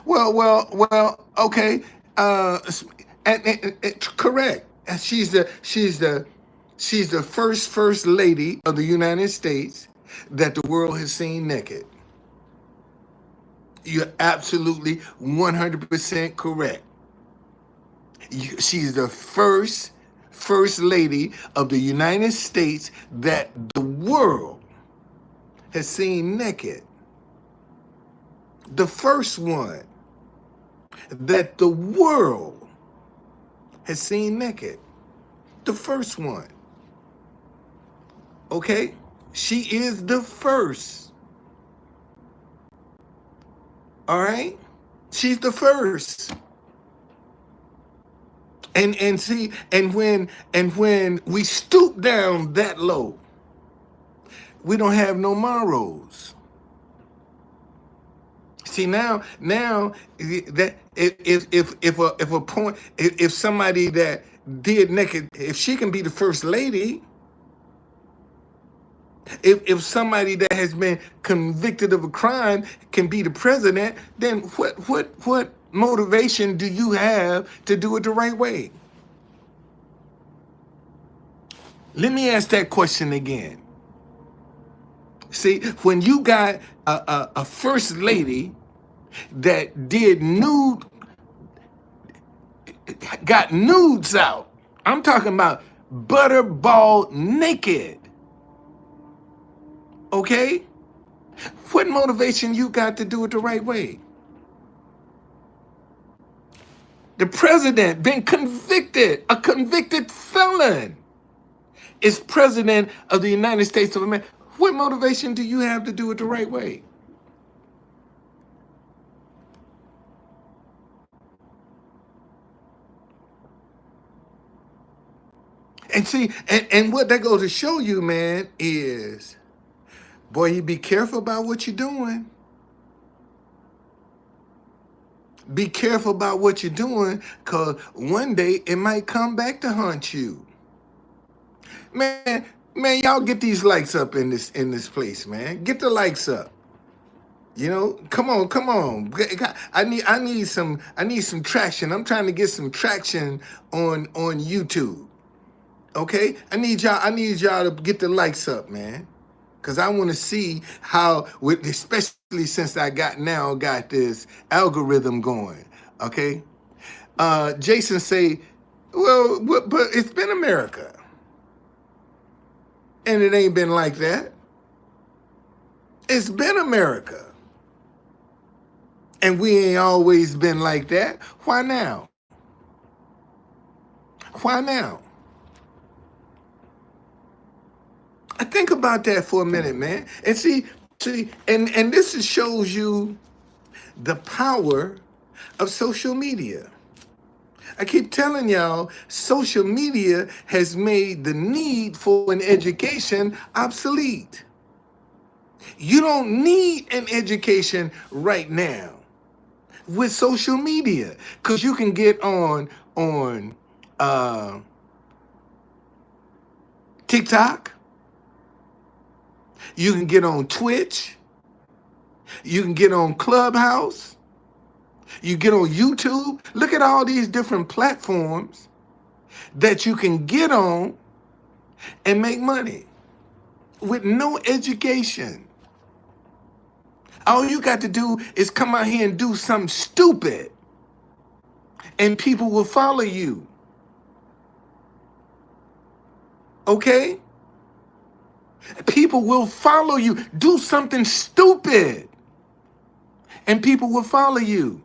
S1: Well. Okay. Correct. And she's the first lady of the United States that the world has seen naked. You're absolutely 100% correct. She's the first lady of the United States that the world has seen naked. The first one that the world has seen naked. The first one. Okay? She is the first. All right? She's the first. And see, and when we stoop down that low, we don't have no morals. See now that if somebody that did naked, if she can be the first lady, if somebody that has been convicted of a crime can be the president, then what motivation do you have to do it the right way? Let me ask that question again. See, when you got a first lady that got nudes out, I'm talking about butterball naked. Okay? What motivation you got to do it the right way? The president been convicted, a convicted felon, is president of the United States of America. What motivation do you have to do it the right way? And see, and what that goes to show you, man, is, boy, you be careful about what you're doing. Be careful about what you're doing, because one day it might come back to haunt you. Man, y'all get these likes up in this place, man. Get the likes up. You know, come on. I need some traction. I'm trying to get some traction on YouTube. Okay? I need y'all to get the likes up, man. Cause I want to see how, especially since I got this algorithm going. Okay? Jason say, well, but it's been America. And it ain't been like that. It's been America. And we ain't always been like that. Why now? Why now? I think about that for a minute, man. And see, and this shows you the power of social media. I keep telling y'all, social media has made the need for an education obsolete. You don't need an education right now with social media, because you can get on uh, TikTok, you can get on Twitch, you can get on Clubhouse, you get on YouTube. Look at all these different platforms that you can get on and make money with no education. All you got to do is come out here and do something stupid, and people will follow you. Okay? People will follow you. Do something stupid, and people will follow you.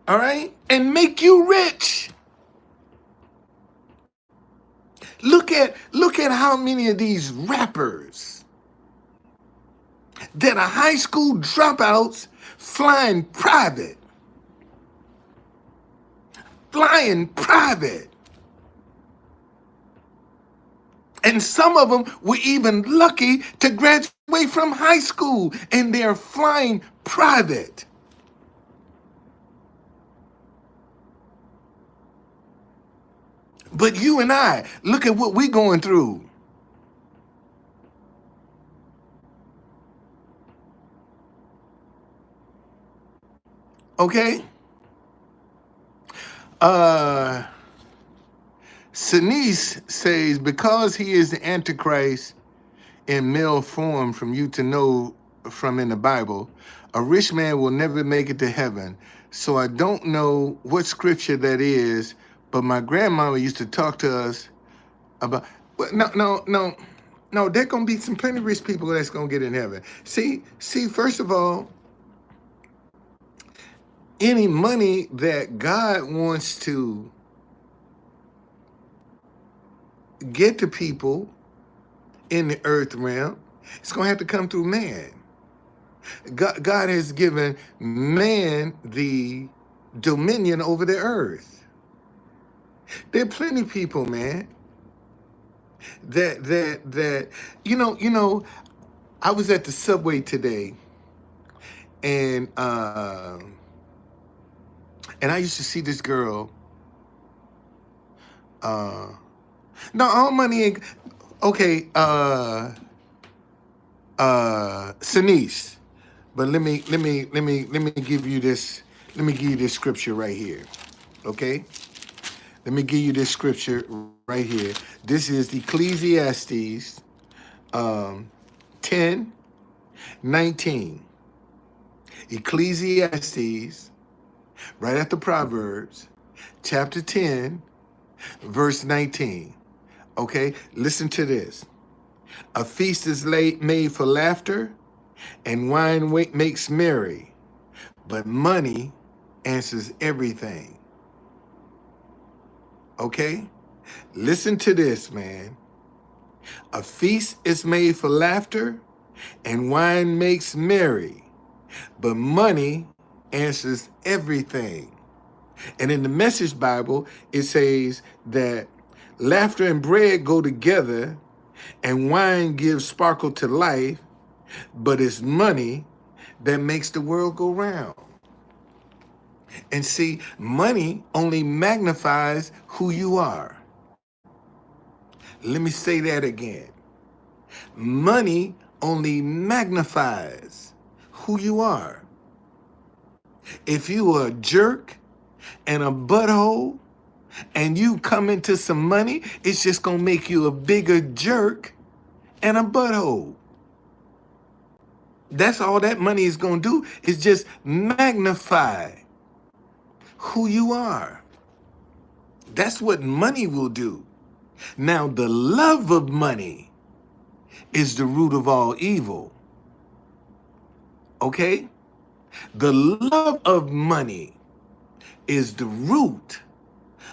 S1: All right? And make you rich. Look at how many of these rappers that are high school dropouts flying private. Flying private. And some of them were even lucky to graduate from high school, and they're flying private. But you and I, look at what we're going through. Okay? Sinise says, because he is the Antichrist in male form from you to know from in the Bible, a rich man will never make it to heaven. So I don't know what scripture that is, but my grandmama used to talk to us about, no, there gonna be some plenty rich people that's gonna get in heaven. See, first of all, any money that God wants to get to people in the earth realm, it's gonna have to come through man. God has given man the dominion over the earth. There are plenty of people, man, that you know. I was at the subway today, and I used to see this girl. No, all money ain't okay. Sinise, but let me give you this. Let me give you this scripture right here. Okay. Let me give you this scripture right here. This is Ecclesiastes 10:19. Ecclesiastes, right after Proverbs, chapter 10, verse 19. Okay, listen to this. A feast is made for laughter, and wine makes merry, but money answers everything. Okay? Listen to this, man. A feast is made for laughter, and wine makes merry, but money answers everything. And in the Message Bible, it says that laughter and bread go together, and wine gives sparkle to life, but it's money that makes the world go round. And see, money only magnifies who you are. Let me say that again. Money only magnifies who you are. If you are a jerk and a butthole, and you come into some money, it's just gonna make you a bigger jerk and a butthole. That's all that money is gonna do, is just magnify who you are. That's what money will do. Now, the love of money is the root of all evil. Okay? The love of money is the root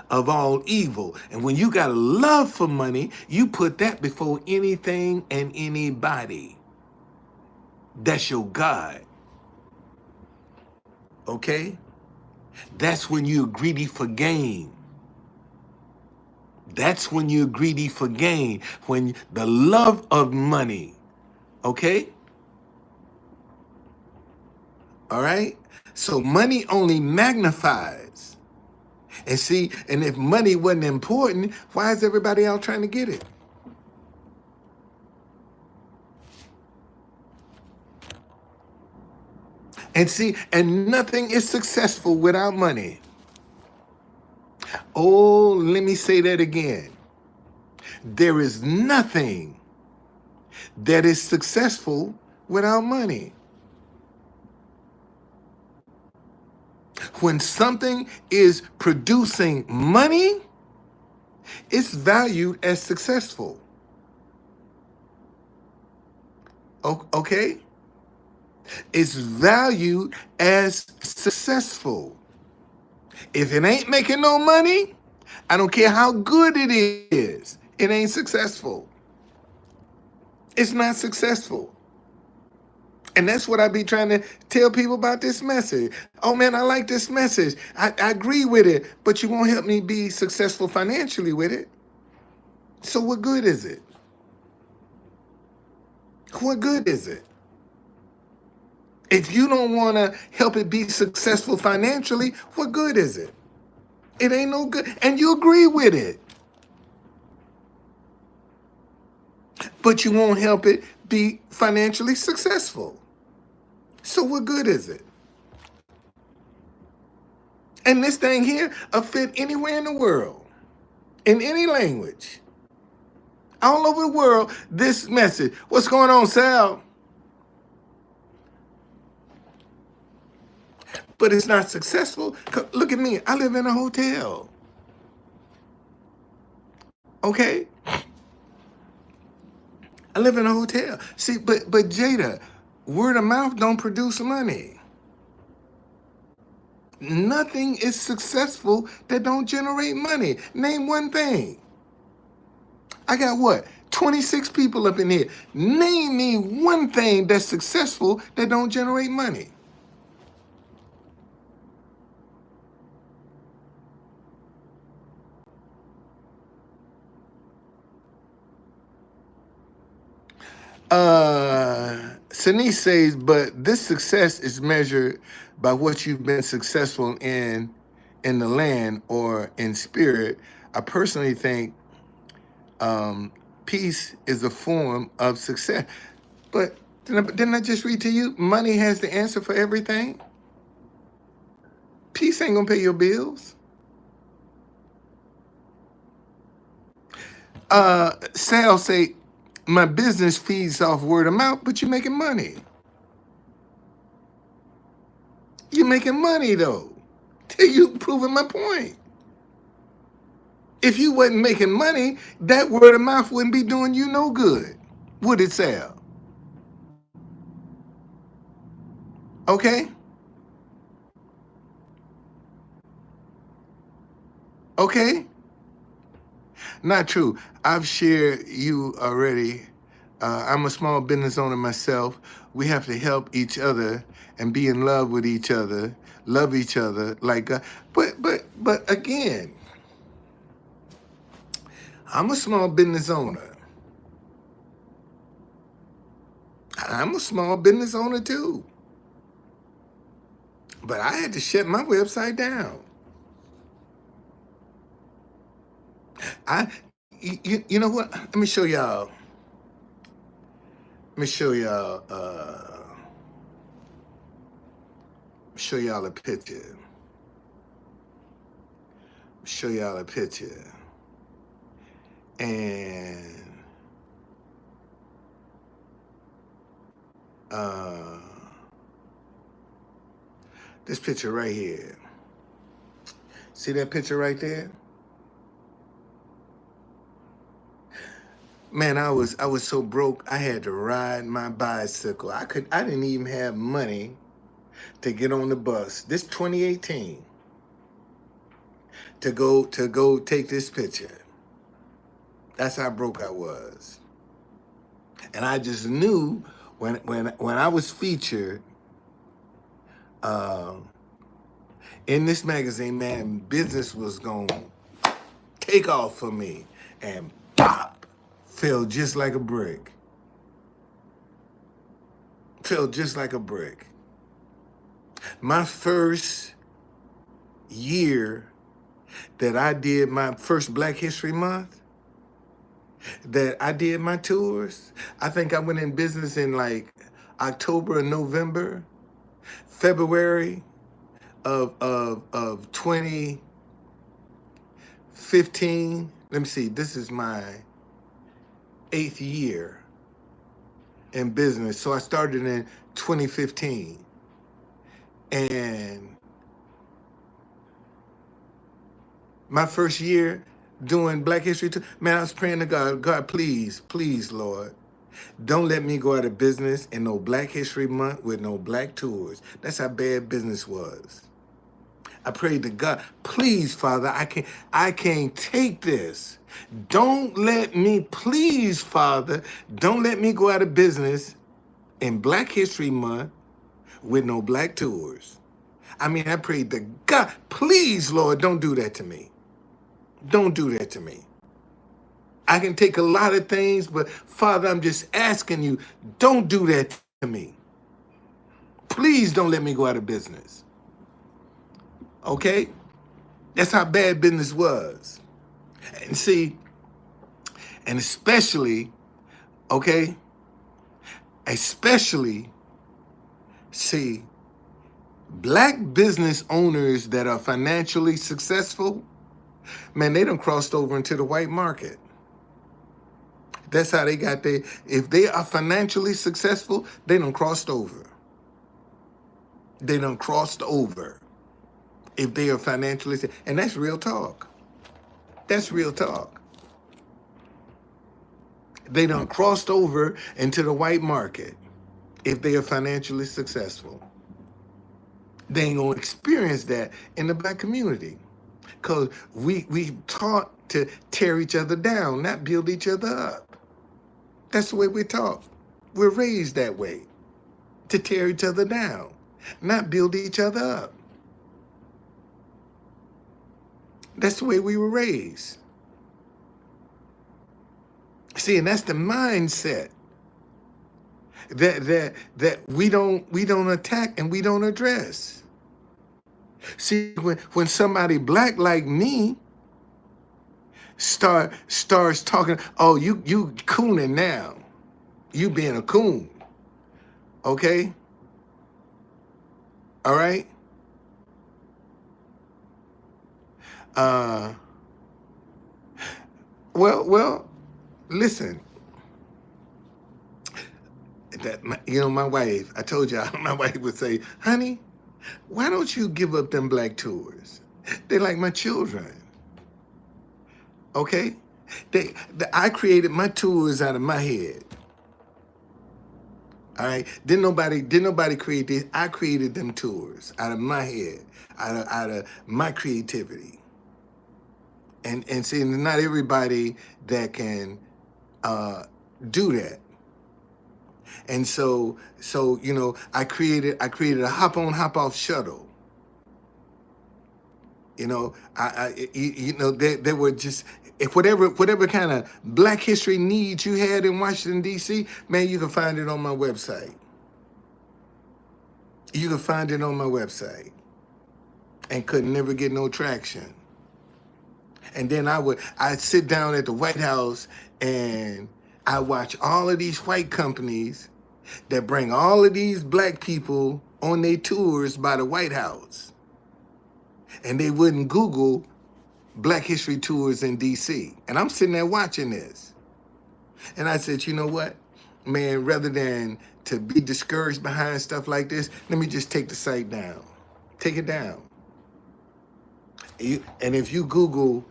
S1: of all evil. And when you got a love for money, you put that before anything and anybody. That's your God. Okay? That's when you're greedy for gain. That's when you're greedy for gain. When the love of money. Okay? All right? So money only magnifies. And see, and if money wasn't important, why is everybody out trying to get it? And see, and nothing is successful without money. Oh, let me say that again. There is nothing that is successful without money. When something is producing money, it's valued as successful. Okay? It's valued as successful. If it ain't making no money, I don't care how good it is, it ain't successful. It's not successful. And that's what I be trying to tell people about this message. Oh man, I like this message. I agree with it, but you won't help me be successful financially with it. So what good is it? What good is it? If you don't want to help it be successful financially, what good is it? It ain't no good. And you agree with it. But you won't help it be financially successful. So what good is it? And this thing here will fit anywhere in the world, in any language. All over the world, this message. What's going on, Sal? But it's not successful. Look at me. I live in a hotel. Okay? I live in a hotel. See, but Jada, word of mouth don't produce money. Nothing is successful that don't generate money. Name one thing. I got what? 26 people up in here. Name me one thing that's successful that don't generate money. Sanice says, but this success is measured by what you've been successful in the land or in spirit. I personally think peace is a form of success. But didn't I just read to you? Money has the answer for everything. Peace ain't gonna pay your bills. Sal say, my business feeds off word of mouth, but you're making money. You're making money though. Till you proving my point. If you wasn't making money, that word of mouth wouldn't be doing you no good, would it, Sal? Okay? Okay? Not true. I've shared you already. I'm a small business owner myself. We have to help each other and be in love with each other, love each other. Like, but again, I'm a small business owner. I'm a small business owner too. But I had to shut my website down. You know what? Let me show y'all. Let me show y'all. Show y'all a picture. show y'all a picture. And this picture right here. See that picture right there? Man, I was so broke I had to ride my bicycle. I didn't even have money to get on the bus. This 2018 to go take this picture. That's how broke I was. And I just knew when I was featured in this magazine, man, business was gonna take off for me. And pop, fell just like a brick. Fell just like a brick. My first year that I did my first Black History Month, that I did my tours, I think I went in business in like October or November, February of 2015. Let me see, this is my 8th year in business. So I started in 2015. And my first year doing Black History, man, I was praying to God, God, please, please, Lord, don't let me go out of business in no Black History Month with no Black tours. That's how bad business was. I prayed to God, please, Father, I can't take this. Don't let me, please, Father, don't let me go out of business in Black History Month with no Black tours. I mean, I prayed to God, please, Lord, don't do that to me. Don't do that to me. I can take a lot of things, but Father, I'm just asking you, don't do that to me. Please don't let me go out of business. Okay? That's how bad business was. And see, and especially, okay, especially, see, Black business owners that are financially successful, man, they done crossed over into the white market. That's how they got there. If they are financially successful, they done crossed over. They done crossed over. If they are financially, and that's real talk. That's real talk. They done crossed over into the white market if they are financially successful. They ain't gonna experience that in the Black community. Because we taught to tear each other down, not build each other up. That's the way we're taught. We're raised that way, to tear each other down, not build each other up. That's the way we were raised. See, and that's the mindset that we don't attack and we don't address. See, when somebody Black like me starts talking, oh, you cooning now. You being a coon. Okay? All right? Well, listen. My wife, I told y'all, my wife would say, honey, why don't you give up them Black tours? They're like my children. Okay? I created my tours out of my head. All right? Didn't nobody create this. I created them tours out of my head, out of my creativity. And see, not everybody that can do that. And so I created a hop on, hop off shuttle. There were just, if whatever kind of Black history needs you had in Washington, D.C., man, you can find it on my website. You can find it on my website. And could never get no traction. And then I'd sit down at the White House and I watch all of these white companies that bring all of these Black people on their tours by the White House. And they wouldn't Google Black History tours in DC. And I'm sitting there watching this. And I said, you know what? Man, rather than to be discouraged behind stuff like this, let me just take the site down. Take it down. And if you Google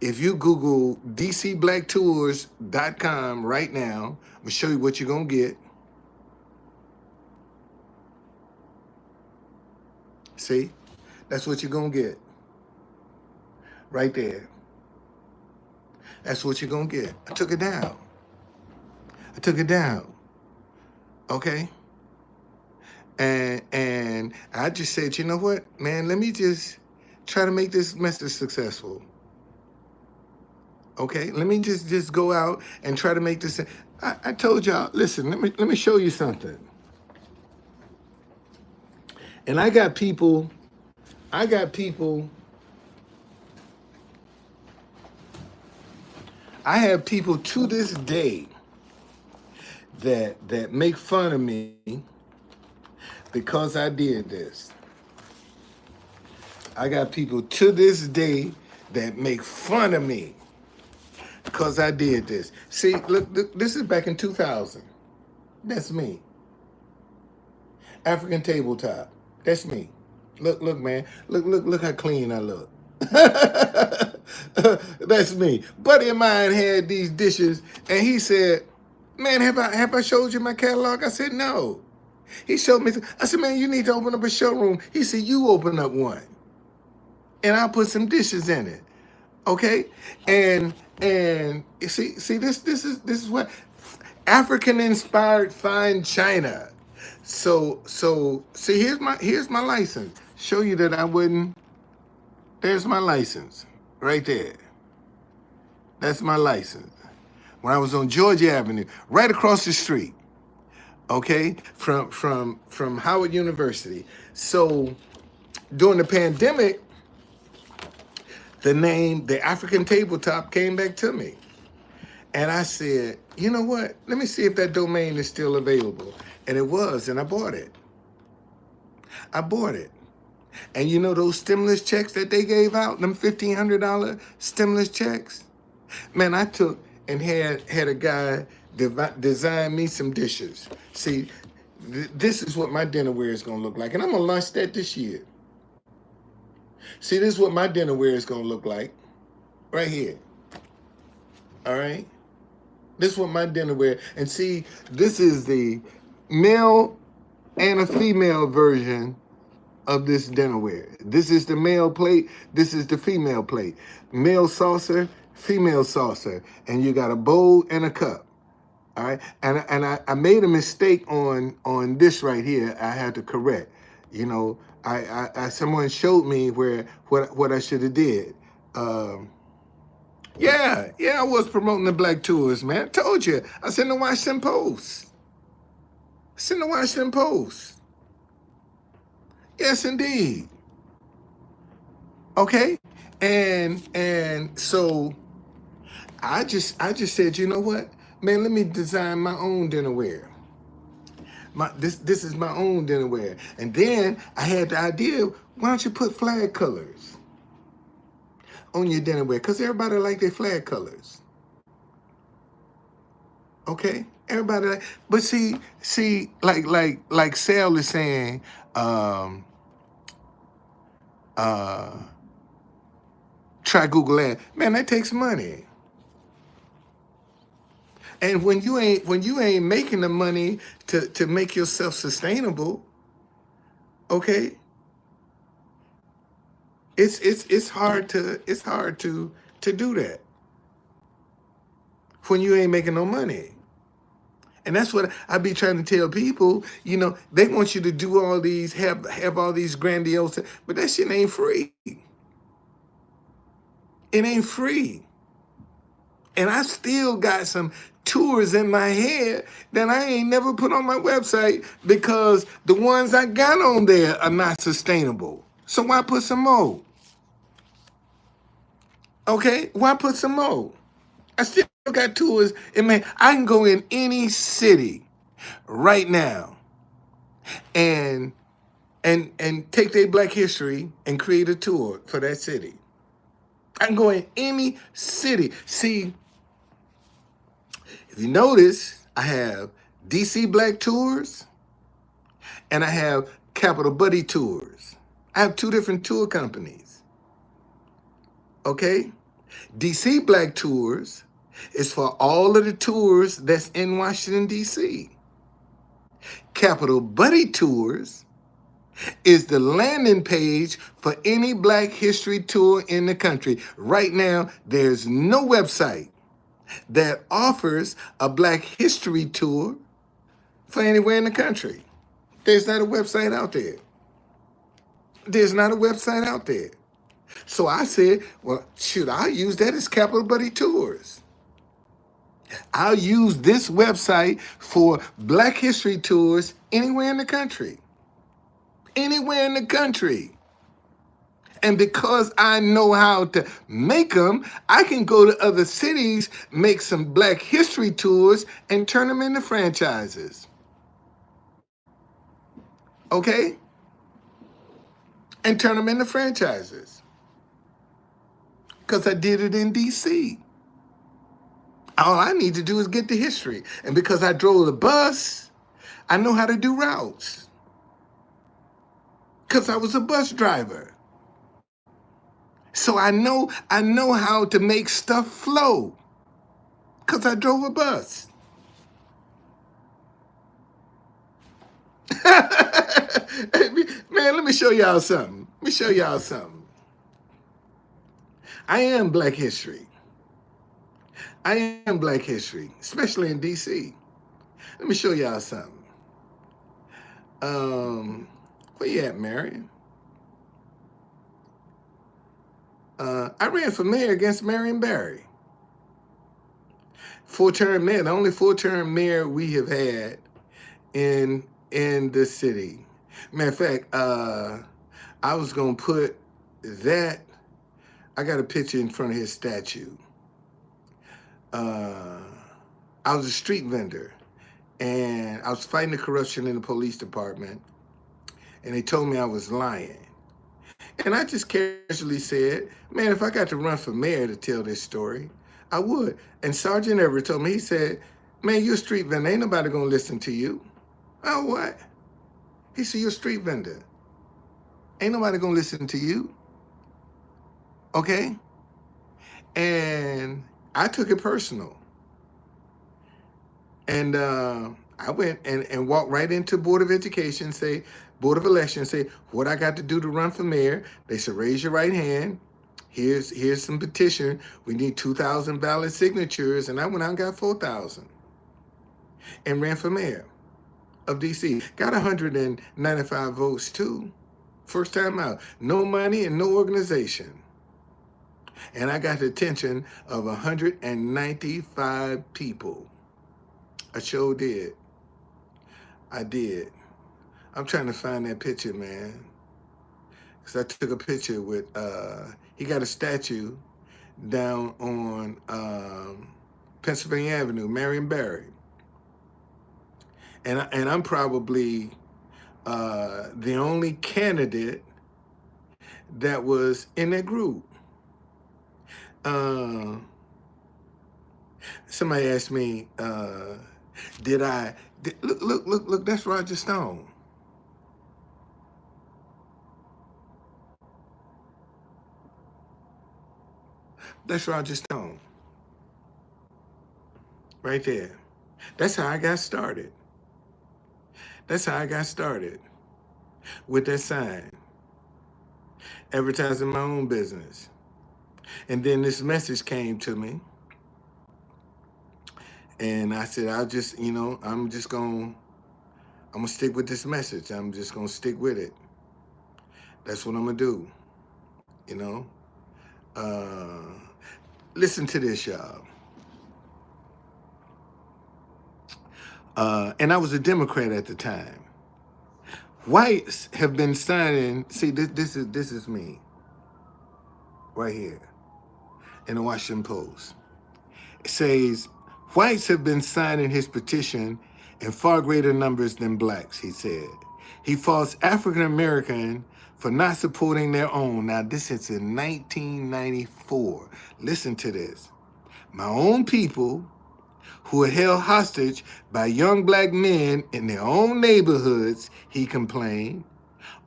S1: dcblacktours.com right now, I'm gonna show you what you're gonna get. See? That's what you're gonna get. Right there. That's what you're gonna get. I took it down. Okay? And I just said, you know what, man, let me just try to make this message successful. Okay, let me just go out and try to make this. I told y'all, listen, let me show you something. And I got people. I have people to this day that make fun of me because I did this. I got people to this day that make fun of me because I did this. See, look, this is back in 2000. That's me. African tabletop. That's me. Look, man. Look how clean I look. That's me. Buddy of mine had these dishes, and he said, "Man, have I showed you my catalog?" I said, "No." He showed me. I said, "Man, you need to open up a showroom." He said, "You open up one, and I'll put some dishes in it." Okay, and see this is what African inspired fine china. So see, here's my license. Show you that I wouldn't. There's my license right there. That's my license. When I was on Georgia Avenue, right across the street. Okay, from Howard University. So during the pandemic, the name, the African Tabletop, came back to me. And I said, you know what? Let me see if that domain is still available. And it was, and I bought it. And you know those stimulus checks that they gave out, them $1,500 stimulus checks? Man, I took and had a guy design me some dishes. See, this is what my dinnerware is going to look like. And I'm going to launch that this year. See, this is what my dinnerware is going to look like. Right here. All right? This is what my dinnerware. And see, this is the male and a female version of this dinnerware. This is the male plate. This is the female plate. Male saucer, female saucer. And you got a bowl and a cup. All right? And I made a mistake on this right here. I had to correct. You know, someone showed me what I should have did. Yeah, I was promoting the Black Tours, man. I told you. I sent to Washington Post. Yes, indeed. Okay, and so I just said, you know what, man, let me design my own dinnerware. This is my own dinnerware, and then I had the idea. Why don't you put flag colors on your dinnerware? Because everybody like their flag colors. Okay, everybody. But see, like Sal is saying, try Google Ads. Man, that takes money. And when you ain't making the money to make yourself sustainable, okay, it's hard to do that when you ain't making no money. And that's what I be trying to tell people. You know, they want you to do all these, have all these grandiose, but that shit ain't free. It ain't free. And I still got some tours in my head that I ain't never put on my website because the ones I got on there are not sustainable. So why put some more? Okay, why put some more? I still got tours in my, I can go in any city right now and take their Black history and create a tour for that city. I can go in any city. See, if you notice, I have DC Black Tours and I have Capital Buddy Tours. I have two different tour companies. Okay? DC Black Tours is for all of the tours that's in Washington, D.C. Capital Buddy Tours is the landing page for any Black History tour in the country. Right now, there's no website that offers a Black History tour for anywhere in the country. There's not a website out there. There's not a website out there. So I said, well, shoot, I'll use that as Capital Buddy Tours. I'll use this website for Black History tours anywhere in the country. Anywhere in the country. And because I know how to make them, I can go to other cities, make some Black History tours, and turn them into franchises. Okay? And turn them into franchises. Because I did it in D.C. All I need to do is get the history. And because I drove the bus, I know how to do routes. Because I was a bus driver. So I know how to make stuff flow. Because I drove a bus. Man, let me show y'all something. I am Black History. I am Black History, especially in D.C. Let me show y'all something. Where you at, Marion? I ran for mayor against Marion Barry. Full-term mayor, the only full-term mayor we have had in the city. Matter of fact, I was gonna put that. I got a picture in front of his statue. I was a street vendor, and I was fighting the corruption in the police department, and they told me I was lying. And I just casually said, man, if I got to run for mayor to tell this story, I would. And Sergeant Everett told me, he said, man, you're a street vendor. Ain't nobody gonna listen to you. Oh, what? He said, you're a street vendor. Ain't nobody gonna listen to you. Okay? And I took it personal. And I went and walked right into Board of Education, Board of Elections, say, what I got to do to run for mayor. They said, raise your right hand. Here's some petition. We need 2,000 valid signatures. And I went out and got 4,000 and ran for mayor of D.C. Got 195 votes too. First time out. No money and no organization. And I got the attention of 195 people. I sure did. I did. I'm trying to find that picture, man. Because I took a picture with, he got a statue down on Pennsylvania Avenue, Marion Barry. And I'm probably the only candidate that was in that group. Somebody asked me, look, that's Roger Stone. That's Roger Stone. Right there. That's how I got started. That's how I got started. With that sign. Advertising my own business. And then this message came to me. And I said, I'm gonna stick with this message. I'm just gonna stick with it. That's what I'm gonna do. Listen to this, y'all. And I was a Democrat at the time. Whites have been signing. See, this is me, right here, in the Washington Post. It says, whites have been signing his petition in far greater numbers than blacks, he said. He faults African American for not supporting their own. Now, this is in 1994. Listen to this. My own people who are held hostage by young black men in their own neighborhoods, he complained,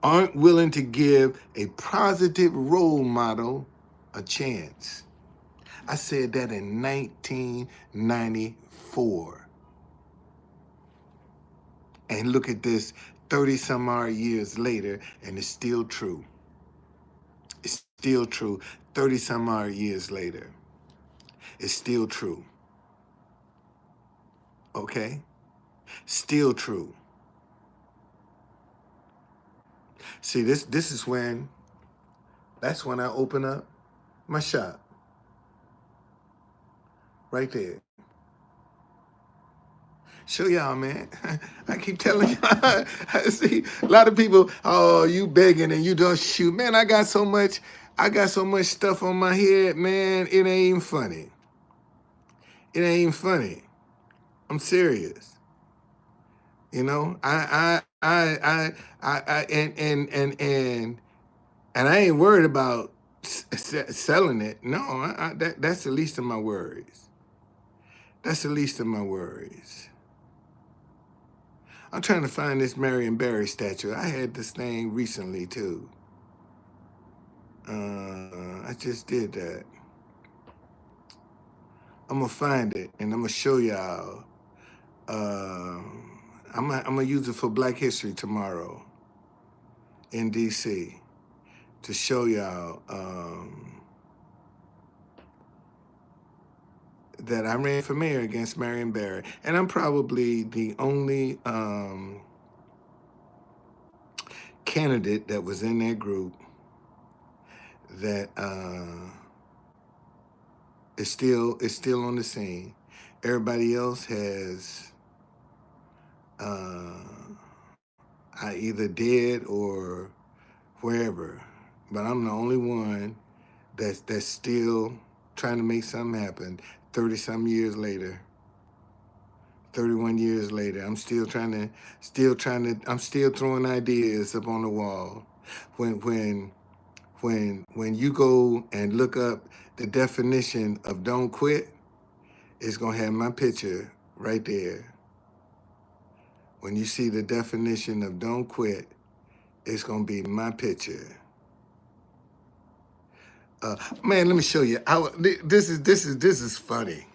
S1: aren't willing to give a positive role model a chance. I said that in 1994. And look at this 30 some odd years later, and it's still true. It's still true 30 some odd years later. It's still true. Okay? Still true. See, that's when I open up my shop. Right there. Show y'all, man. I keep telling y'all. I see a lot of people, oh, you begging and you don't shoot. Man, I got so much stuff on my head, man. It ain't even funny. It ain't even funny. I'm serious. You know, and I ain't worried about selling it. No, that's the least of my worries. That's the least of my worries. I'm trying to find this Marion Barry statue. I had this thing recently too. I just did that. I'm gonna find it and I'm gonna show y'all. I'm gonna use it for Black History tomorrow in DC to show y'all that I ran for mayor against Marion Barry, and I'm probably the only candidate that was in that group that is still on the scene. Everybody else has I either dead or wherever, but I'm the only one that's still trying to make something happen. 30-some years later, 31 years later, I'm still throwing ideas up on the wall. When you go and look up the definition of don't quit, it's gonna have my picture right there. When you see the definition of don't quit, it's gonna be my picture. Man, let me show you. This is funny.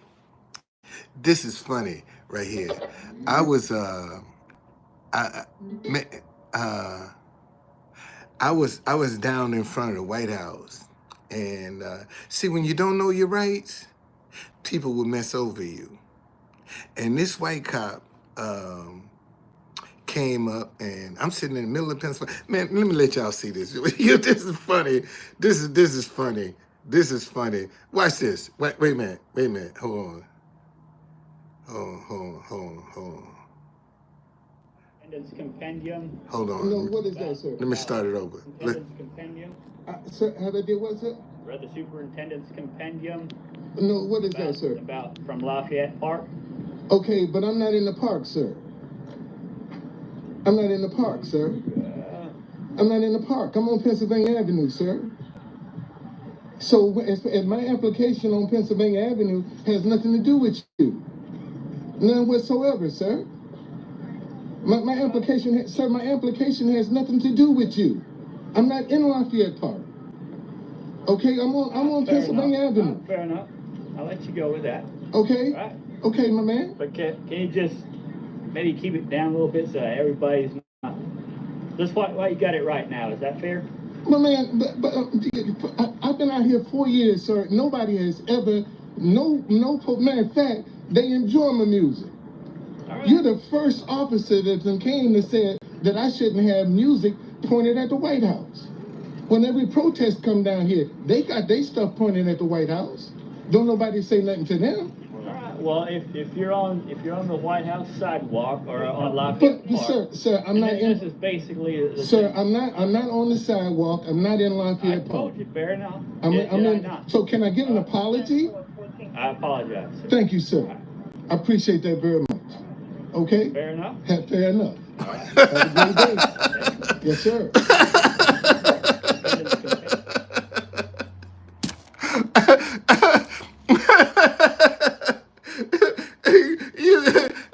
S1: This is funny right here. I was down in front of the White House, and see, when you don't know your rights, people will mess over you. And this white cop came up, and I'm sitting in the middle of Pennsylvania. Man, let me let y'all see this. This is funny. This is funny. This is funny. Watch this. Wait a minute. Hold on.
S2: Attendance compendium.
S1: Hold on.
S3: No, what is that, sir?
S1: Let me start it over.
S2: Attendance compendium.
S3: Sir, have I did what, sir?
S2: Read the superintendent's compendium.
S3: No, what is that, sir?
S2: About from Lafayette Park.
S3: Okay, but I'm not in the park, sir. I'm not in the park, sir. I'm not in the park. I'm on Pennsylvania Avenue, sir. So and my application on Pennsylvania Avenue has nothing to do with you. None whatsoever, sir. My application has nothing to do with you. I'm not in Lafayette Park. Okay, I'm on Pennsylvania Avenue.
S2: Fair enough. I'll let you go with that.
S3: Okay.
S2: All right.
S3: Okay, my man.
S2: But can you just maybe keep it down a little bit so everybody's not just why you got it right now? Is that fair?
S3: My man, I've been out here 4 years, sir. Nobody has ever, matter of fact, they enjoy my music. Right. You're the first officer that came and said that I shouldn't have music pointed at the White House. When every protest come down here, they got their stuff pointed at the White House. Don't nobody say nothing to them.
S2: All right. Well, if you're on the White House sidewalk or on Lafayette Park,
S3: sir, I'm not in.
S2: This is basically the
S3: sir,
S2: thing.
S3: I'm not on the sidewalk. I'm not in Lafayette Park.
S2: I told you, fair enough.
S3: I'm in. So can I get an apology?
S2: I apologize, sir.
S3: Thank you, sir. I appreciate that very much. Okay?
S2: Fair enough.
S3: Fair enough.
S2: All right.
S3: Have a great day.
S2: Okay.
S3: Yes, sir.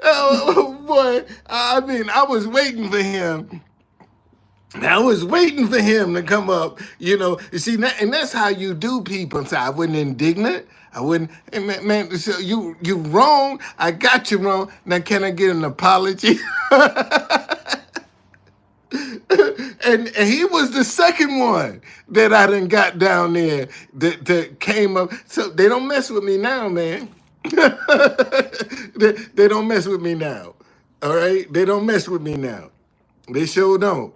S1: Oh, boy, I mean, I was waiting for him. I was waiting for him to come up, you know. You see, and that's how you do people. So I wasn't indignant. I wouldn't, hey, man, so you wrong. I got you wrong. Now, can I get an apology? And he was the second one that I done got down there that came up. So they don't mess with me now, man. They don't mess with me now. All right? They don't mess with me now. They sure don't.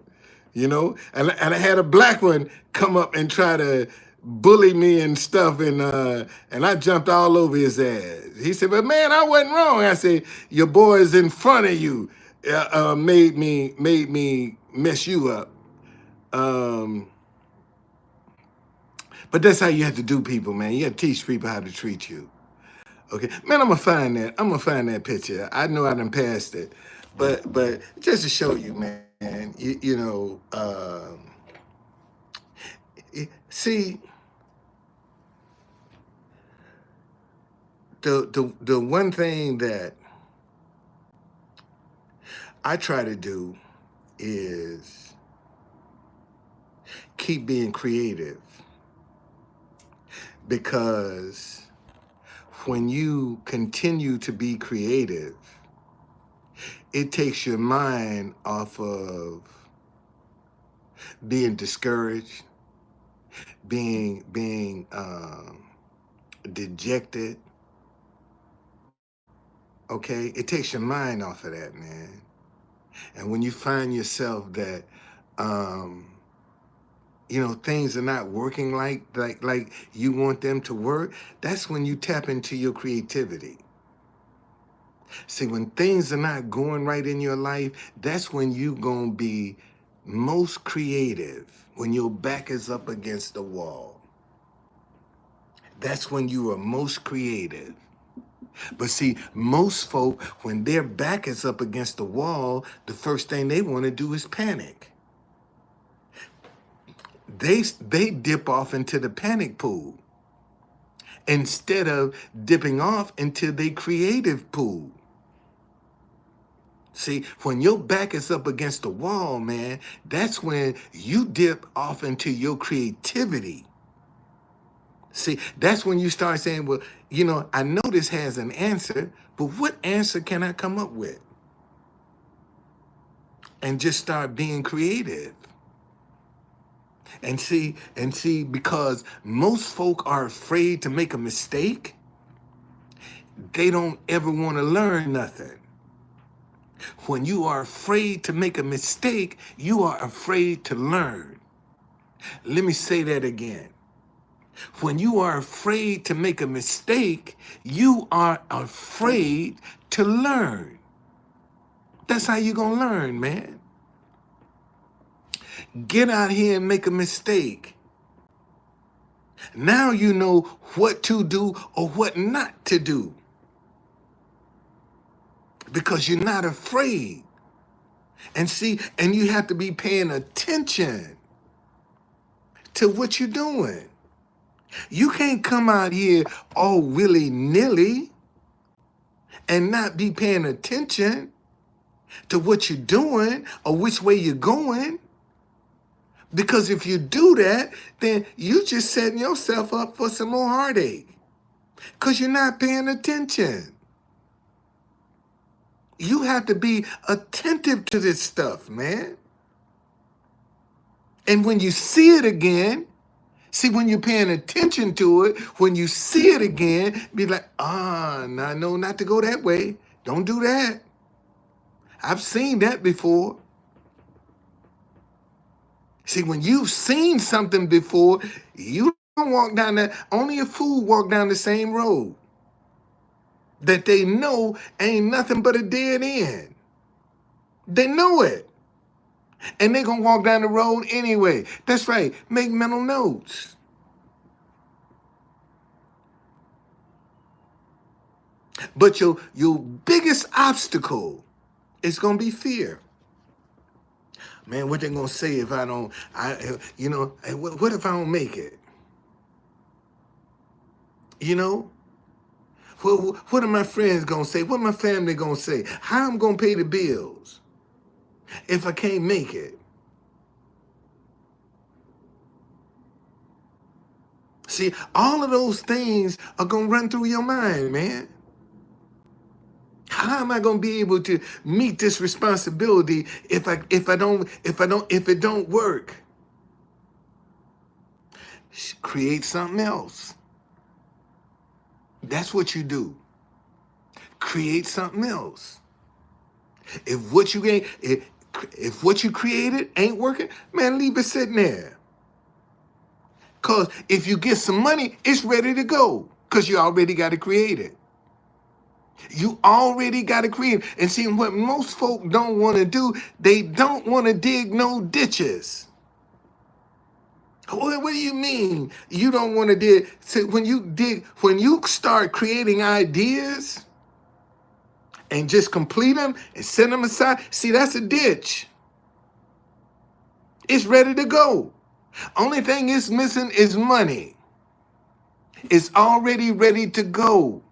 S1: You know? And I had a black one come up and try to bully me and stuff, and I jumped all over his ass. He said, "But man, I wasn't wrong." I said, "Your boys in front of you made me mess you up." Um, but that's how you have to do people, man. You have to teach people how to treat you. Okay, man. I'm gonna find that. I'm gonna find that picture. I know I done passed it, but just to show you, man. You know, see, the one thing that I try to do is keep being creative, because when you continue to be creative, it takes your mind off of being discouraged, being dejected. Okay, it takes your mind off of that, man. And when you find yourself that you know, things are not working like you want them to work, that's when you tap into your creativity. See, when things are not going right in your life, that's when you gonna be most creative, when your back is up against the wall. That's when you are most creative. But see, most folk, when their back is up against the wall, the first thing they want to do is panic. They dip off into the panic pool instead of dipping off into the creative pool. See, when your back is up against the wall, man, that's when you dip off into your creativity. See, that's when you start saying, well, you know, I know this has an answer, but what answer can I come up with? And just start being creative. And see, because most folk are afraid to make a mistake, they don't ever want to learn nothing. When you are afraid to make a mistake, you are afraid to learn. Let me say that again. When you are afraid to make a mistake, you are afraid to learn. That's how you're going to learn, man. Get out here and make a mistake. Now you know what to do or what not to do, because you're not afraid. And see, and you have to be paying attention to what you're doing. You can't come out here all willy-nilly and not be paying attention to what you're doing or which way you're going. Because if you do that, then you just setting yourself up for some more heartache, because you're not paying attention. You have to be attentive to this stuff, man. And when you see it again, see, when you're paying attention to it, when you see it again, be like, no, not to go that way. Don't do that. I've seen that before. See, when you've seen something before, you don't walk down that. Only a fool walk down the same road that they know ain't nothing but a dead end. They know it. And they're going to walk down the road anyway. That's right. Make mental notes. But your biggest obstacle is going to be fear. Man, what they gonna say if I don't, what if I don't make it? You know? What are my friends gonna say? What my family gonna say? How I'm gonna pay the bills if I can't make it? See, all of those things are gonna run through your mind, man. How am I gonna be able to meet this responsibility if it don't work? Create something else. That's what you do. Create something else. If what you created ain't working, man, leave it sitting there. Cause if you get some money, it's ready to go. Cause you already got to create it. You already got to create it. And see, what most folk don't want to do, they don't want to dig no ditches. What do you mean you don't want to dig? See, when you start creating ideas and just complete them and set them aside, see, that's a ditch. It's ready to go. Only thing it's missing is money. It's already ready to go.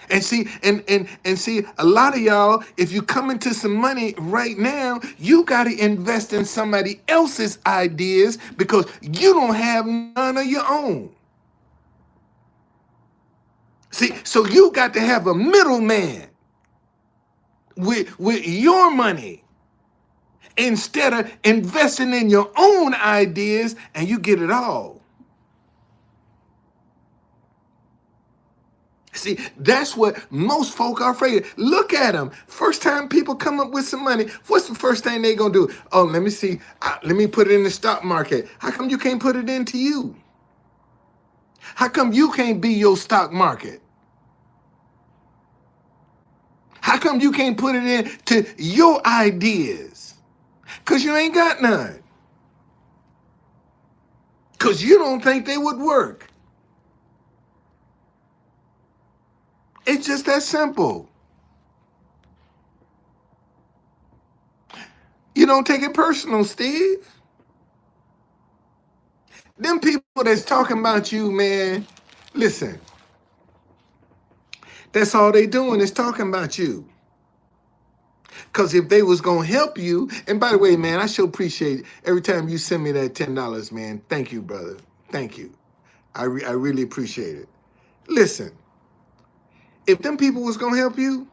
S1: And see, and see, a lot of y'all, if you come into some money right now, you got to invest in somebody else's ideas because you don't have none of your own. See, so you got to have a middleman with your money instead of investing in your own ideas and you get it all. See, that's what most folk are afraid of. Look at them. First time people come up with some money, what's the first thing they gonna do? Oh, let me see. Let me put it in the stock market. How come you can't put it into you? How come you can't be your stock market? How come you can't put it into your ideas? Because you ain't got none. Because you don't think they would work. It's just that simple. You don't take it personal, Steve. Them people that's talking about you, man, listen, that's all they doing is talking about you. Because if they was going to help you, and by the way, man, I sure appreciate it. Every time you send me that $10, man, thank you, brother. Thank you. I really appreciate it. Listen, if them people was going to help you,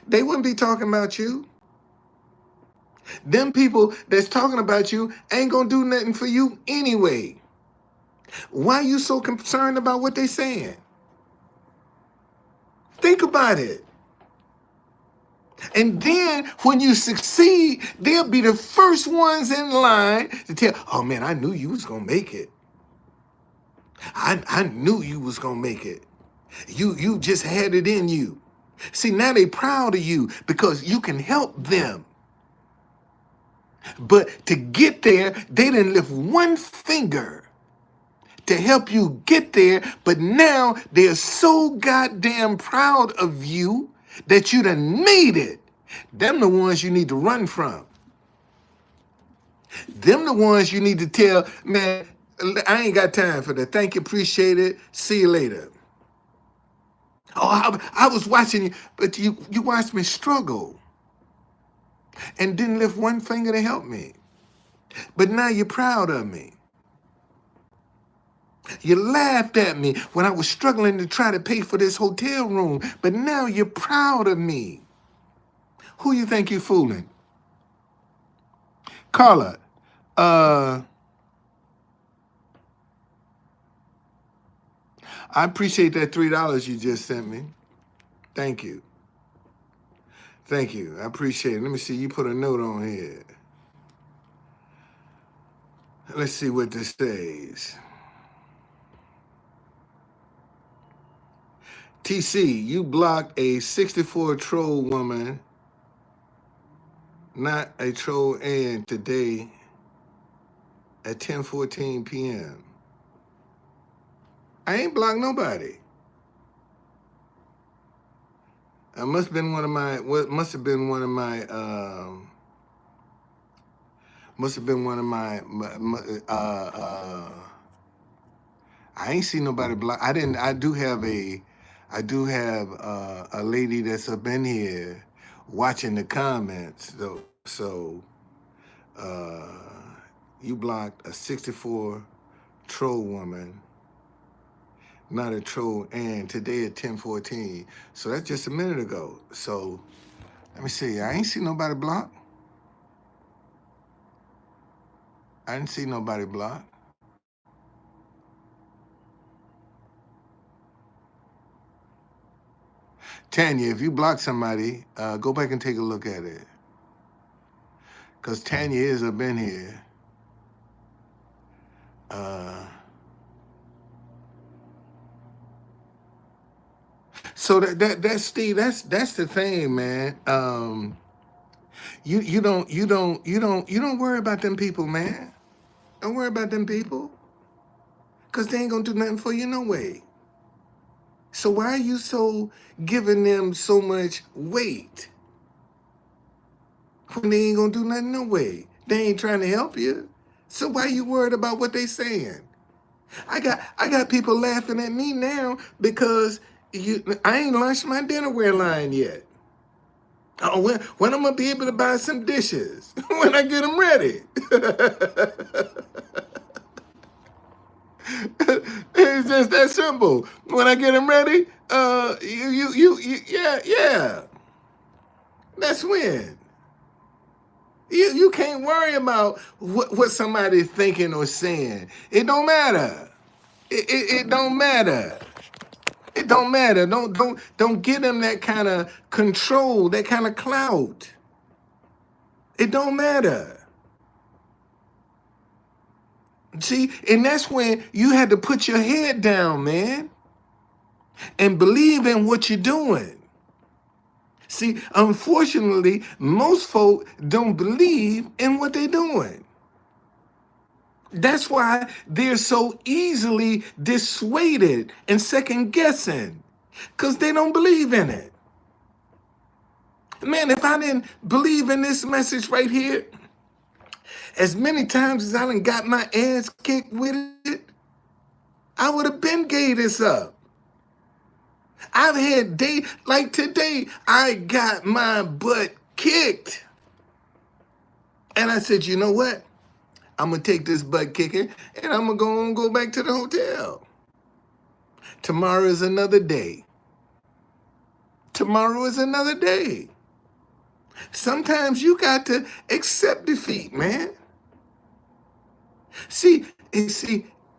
S1: they wouldn't be talking about you. Them people that's talking about you ain't going to do nothing for you anyway. Why are you so concerned about what they saying? Think about it. And then when you succeed, they'll be the first ones in line to tell, oh man, I knew you was going to make it. I knew you was going to make it. You just had it in you. See, now they proud of you because you can help them. But to get there, they didn't lift one finger to help you get there. But now they're so goddamn proud of you that you done made it. Them the ones you need to run from. Them the ones you need to tell, man, I ain't got time for that. Thank you, appreciate it. See you later. Oh, I was watching you, but you watched me struggle and didn't lift one finger to help me. But now you're proud of me. You laughed at me when I was struggling to try to pay for this hotel room, but now you're proud of me. Who you think you're fooling? Carla, I appreciate that $3 you just sent me. Thank you. Thank you. I appreciate it. Let me see. You put a note on here. Let's see what this says. TC, you blocked a 64 troll woman, not a troll, and today at 10:14 p.m. I ain't blocked nobody. I must have been one of my Must have been one of I ain't seen nobody block. I didn't. I do have a lady that's up in here watching the comments. So uh, you blocked a 64 troll woman, not a troll, and today at 10:14. So that's just a minute ago. So let me see. I ain't seen nobody block. I didn't see nobody block. Tanya, if you block somebody, go back and take a look at it. Because Tanya is up in here. So that's Steve. That's the thing, man. You don't worry about them people, man. Don't worry about them people, cause they ain't gonna do nothing for you no way. So why are you so giving them so much weight when they ain't gonna do nothing no way? They ain't trying to help you. So why you worried about what they saying? I got people laughing at me now because I ain't launched my dinnerware line yet. Oh, when I'm gonna be able to buy some dishes when I get them ready. It's just that simple. When I get them ready, yeah. That's when. You can't worry about what somebody's thinking or saying. It don't matter. It don't matter. It don't matter. Don't give them that kind of control, that kind of clout. It don't matter. See, and that's when you had to put your head down, man, and believe in what you're doing. See, unfortunately, most folk don't believe in what they're doing. That's why they're so easily dissuaded and second guessing, because they don't believe in it. Man, if I didn't believe in this message right here, as many times as I done got my ass kicked with it, I would have been gave this up. I've had days like today, I got my butt kicked. And I said, you know what? I'm going to take this butt kicking and I'm going to go back to the hotel. Tomorrow is another day. Tomorrow is another day. Sometimes you got to accept defeat, man. See,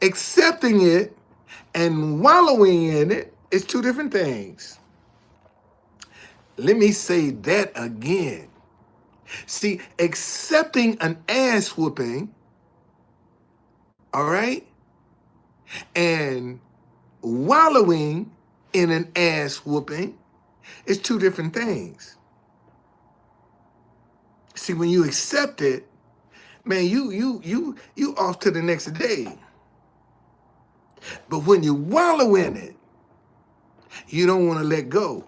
S1: accepting it and wallowing in it is two different things. Let me say that again. See, accepting an ass whooping, all right, and wallowing in an ass whooping is two different things. See, when you accept it, man, you off to the next day. But when you wallow in it, you don't want to let go.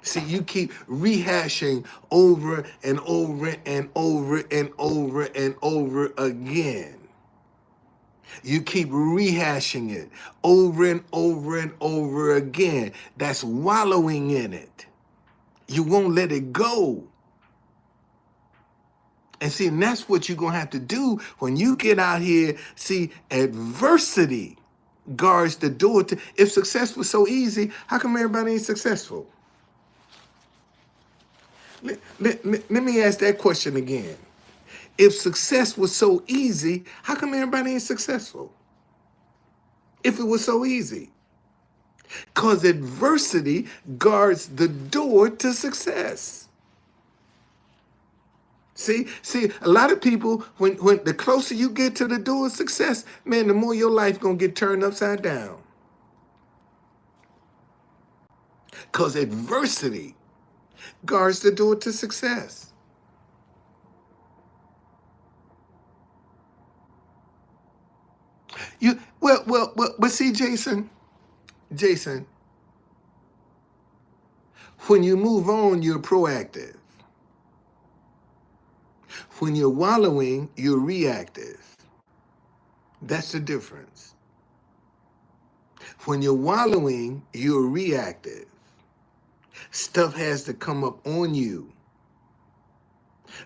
S1: See, you keep rehashing over and over and over and over and over again. You keep rehashing it over and over and over again. That's wallowing in it. You won't let it go. And see, and that's what you're going to have to do when you get out here. See, adversity guards the door to, if success was so easy, how come everybody ain't successful? Let me ask that question again. If success was so easy, how come everybody ain't successful? If it was so easy. Because adversity guards the door to success. See, a lot of people, when the closer you get to the door of success, man, the more your life gonna get turned upside down. Because adversity guards the door to success. But see, Jason, when you move on, you're proactive. When you're wallowing, you're reactive. That's the difference. When you're wallowing, you're reactive. Stuff has to come up on you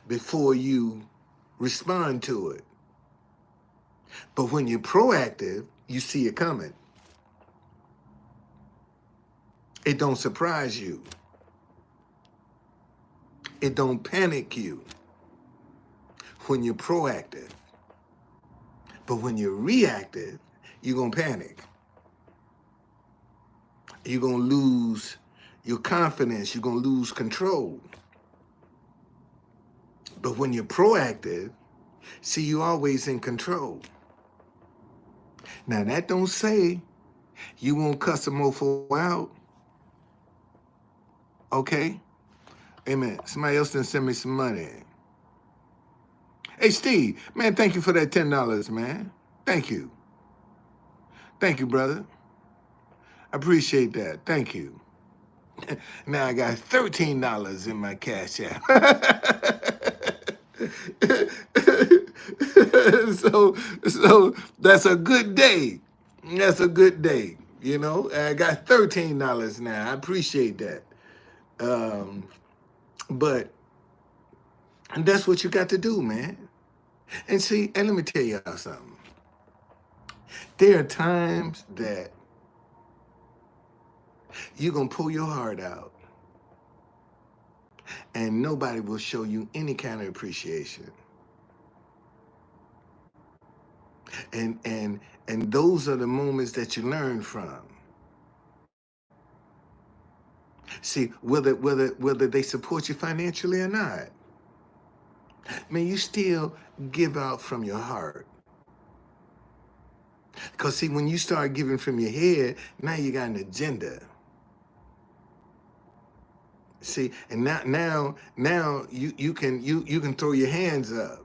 S1: before you respond to it. But when you're proactive, you see it coming. It don't surprise you. It don't panic you when you're proactive. But when you're reactive, you're going to panic. You're going to lose your confidence. You're going to lose control. But when you're proactive, see, you're always in control. Now, that don't say you won't cuss a mofo out. Okay? Amen. Somebody else done send me some money. Hey, Steve, man, thank you for that $10, man. Thank you. Thank you, brother. I appreciate that. Thank you. Now I got $13 in my cash app. so that's a good day. That's a good day. You know, I got $13 now. I appreciate that. But that's what you got to do, man. And see, and let me tell y'all something. There are times that you're going to pull your heart out and nobody will show you any kind of appreciation. And those are the moments that you learn from. See, whether they support you financially or not, man, you still give out from your heart. Because see, when you start giving from your head, now you got an agenda. See, and now you can throw your hands up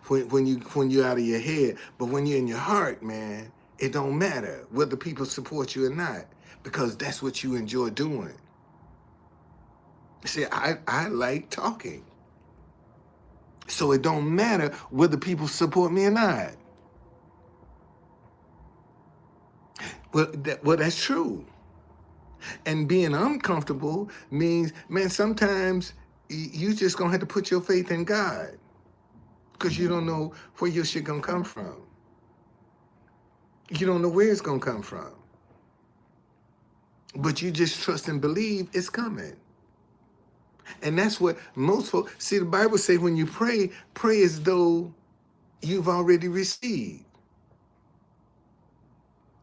S1: when you're out of your head, but when you're in your heart, man, it don't matter whether people support you or not, because that's what you enjoy doing. See, I like talking, so it don't matter whether people support me or not. Well, that's true. And being uncomfortable means, man, sometimes you just gonna have to put your faith in God, because you don't know where your shit gonna come from. You don't know where it's gonna come from. But you just trust and believe it's coming. And that's what most folks, see, the Bible say when you pray as though you've already received.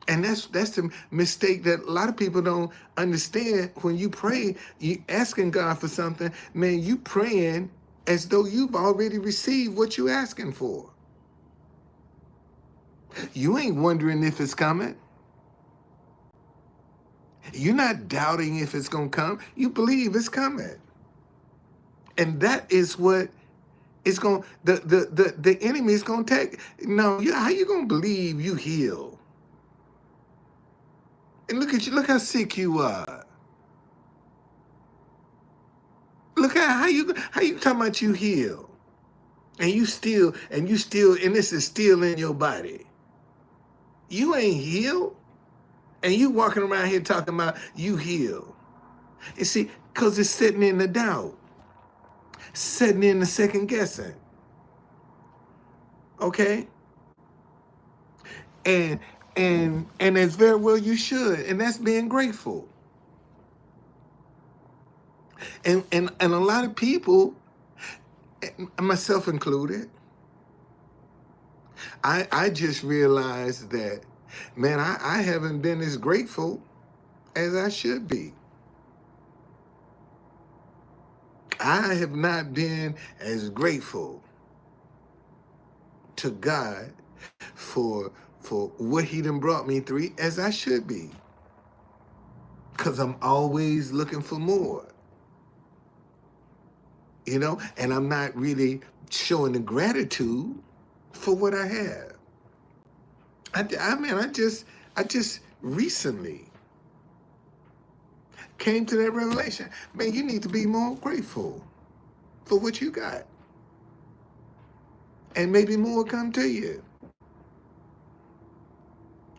S1: And that's the mistake that a lot of people don't understand. When you pray, you asking God for something, man, you praying as though you've already received what you asking for. You ain't wondering if it's coming. You're not doubting if it's gonna come. You believe it's coming. And that is what it's going, the enemy is gonna take. No, how you gonna believe you heal? And look at you, look how sick you are. Look at how you talking about you heal. And you still, and this is still in your body. You ain't healed. And you walking around here talking about you heal. You see, because it's sitting in the doubt. Sitting in the second guessing. Okay? And as very well you should. And that's being grateful. And a lot of people, myself included, I just realized that, man, I haven't been as grateful as I should be. I have not been as grateful to God for what he done brought me through as I should be. Because I'm always looking for more. You know, and I'm not really showing the gratitude for what I have. I just recently came to that revelation. Man, you need to be more grateful for what you got. and maybe more come to you.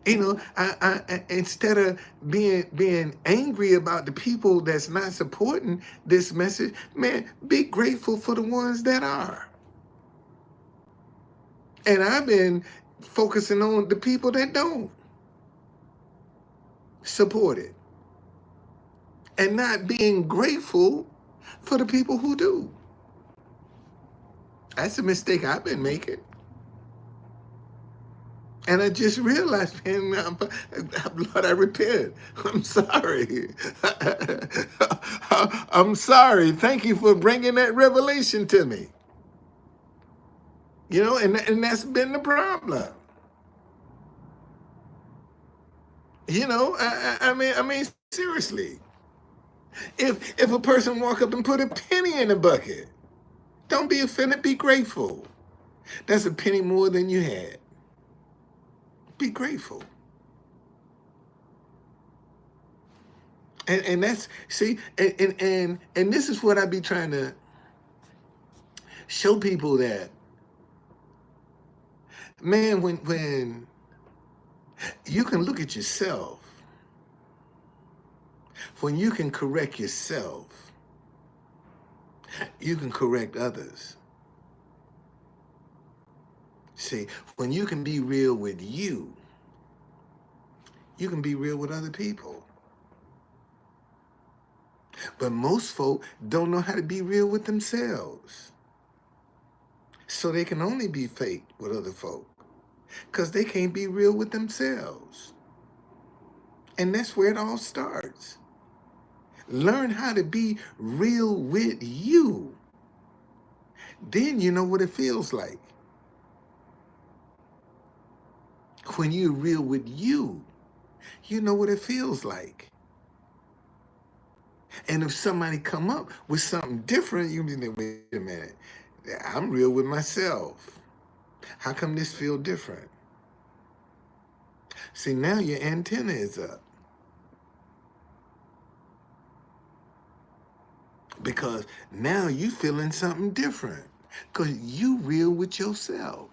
S1: You know, instead of being angry about the people that's not supporting this message, man, be grateful for the ones that are. And I've been focusing on the people that don't support it, and not being grateful for the people who do. That's a mistake I've been making. And I just realized, man, Lord, I repent. I'm sorry. I'm sorry. Thank you for bringing that revelation to me. You know, and that's been the problem. You know, I mean, seriously. If a person walk up and put a penny in the bucket, don't be offended. Be grateful. That's a penny more than you had. Be grateful. And that's, see, and this is what I be trying to show people, that, man, when you can look at yourself, when you can correct yourself, you can correct others. See, when you can be real with you can be real with other people. But most folk don't know how to be real with themselves. So they can only be fake with other folk, because they can't be real with themselves. And that's where it all starts. Learn how to be real with you. Then you know what it feels like. When you're real with you, you know what it feels like. And if somebody come up with something different, you be like, wait a minute, I'm real with myself. How come this feel different? See, now your antenna is up. Because now you feeling something different. Because you real with yourself.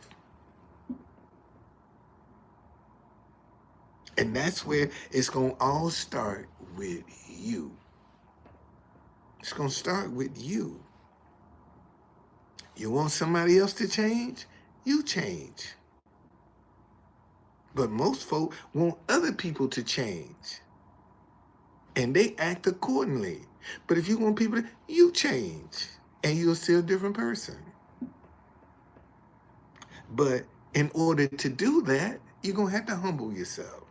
S1: And that's where it's going to all start with you. It's going to start with you. You want somebody else to change? You change. But most folk want other people to change. And they act accordingly. But if you want people to, you change. And you're still a different person. But in order to do that, you're going to have to humble yourself.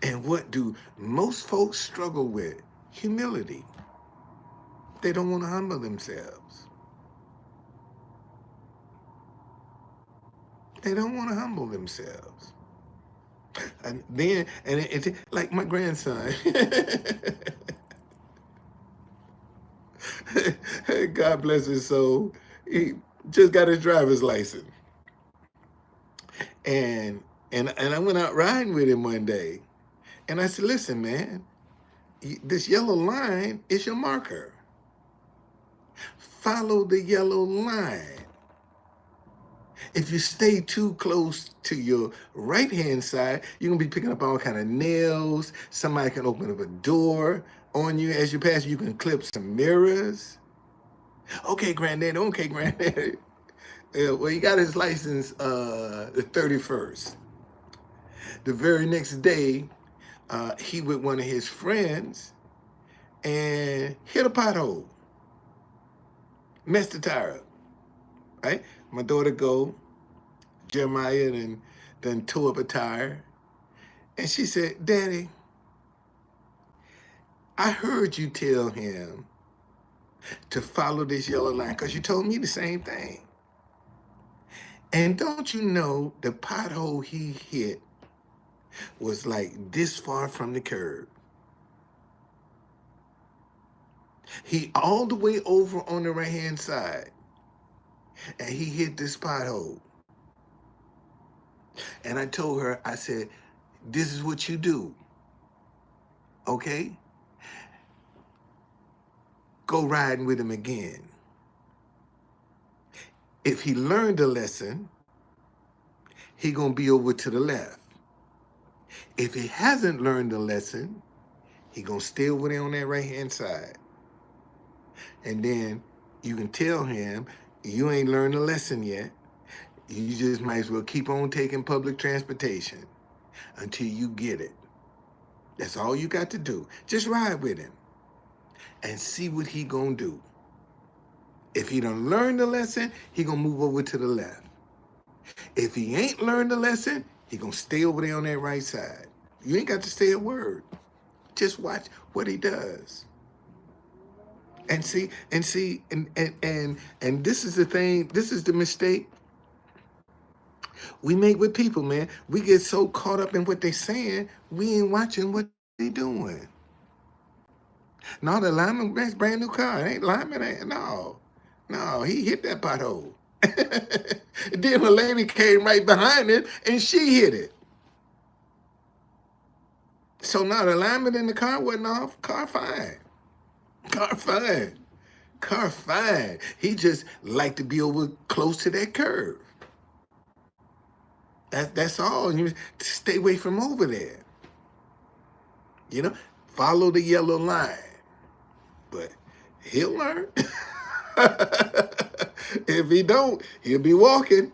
S1: And what do most folks struggle with? Humility. They don't want to humble themselves. They don't want to humble themselves. And then, like my grandson, God bless his soul, he just got his driver's license. And I went out riding with him one day. And I said, listen, man, this yellow line is your marker. Follow the yellow line. If you stay too close to your right-hand side, you're going to be picking up all kind of nails. Somebody can open up a door on you as you pass. You can clip some mirrors. Okay, granddad. Okay, granddad. Well, he got his license the 31st. The very next day, he with one of his friends and hit a pothole. Messed the tire up, right? My daughter go, Jeremiah then tore up a tire. And she said, Daddy, I heard you tell him to follow this yellow line because you told me the same thing. And don't you know the pothole he hit was like this far from the curb? He all the way over on the right-hand side, and he hit this pothole. And I told her, I said, this is what you do, okay? Go riding with him again. If he learned a lesson, he gonna be over to the left. If he hasn't learned a lesson, he gonna stay over there on that right hand side. And then you can tell him you ain't learned a lesson yet. You just might as well keep on taking public transportation until you get it. That's all you got to do. Just ride with him and see what he gonna do. If he done learned the lesson, he gonna move over to the left. If he ain't learned the lesson, he gonna stay over there on that right side. You ain't got to say a word. Just watch what he does. And see, and this is the thing, this is the mistake we make with people, man. We get so caught up in what they saying, we ain't watching what they doing. No, the lineman, that's brand new car. Ain't lineman, ain't, no, he hit that pothole. Then a lady came right behind him and she hit it. So now the lineman in the car wasn't off. Car fine. Car fine. Car fine. He just like to be over close to that curve. That's all. You stay away from over there. You know, follow the yellow line. But he'll learn. If he don't, he'll be walking.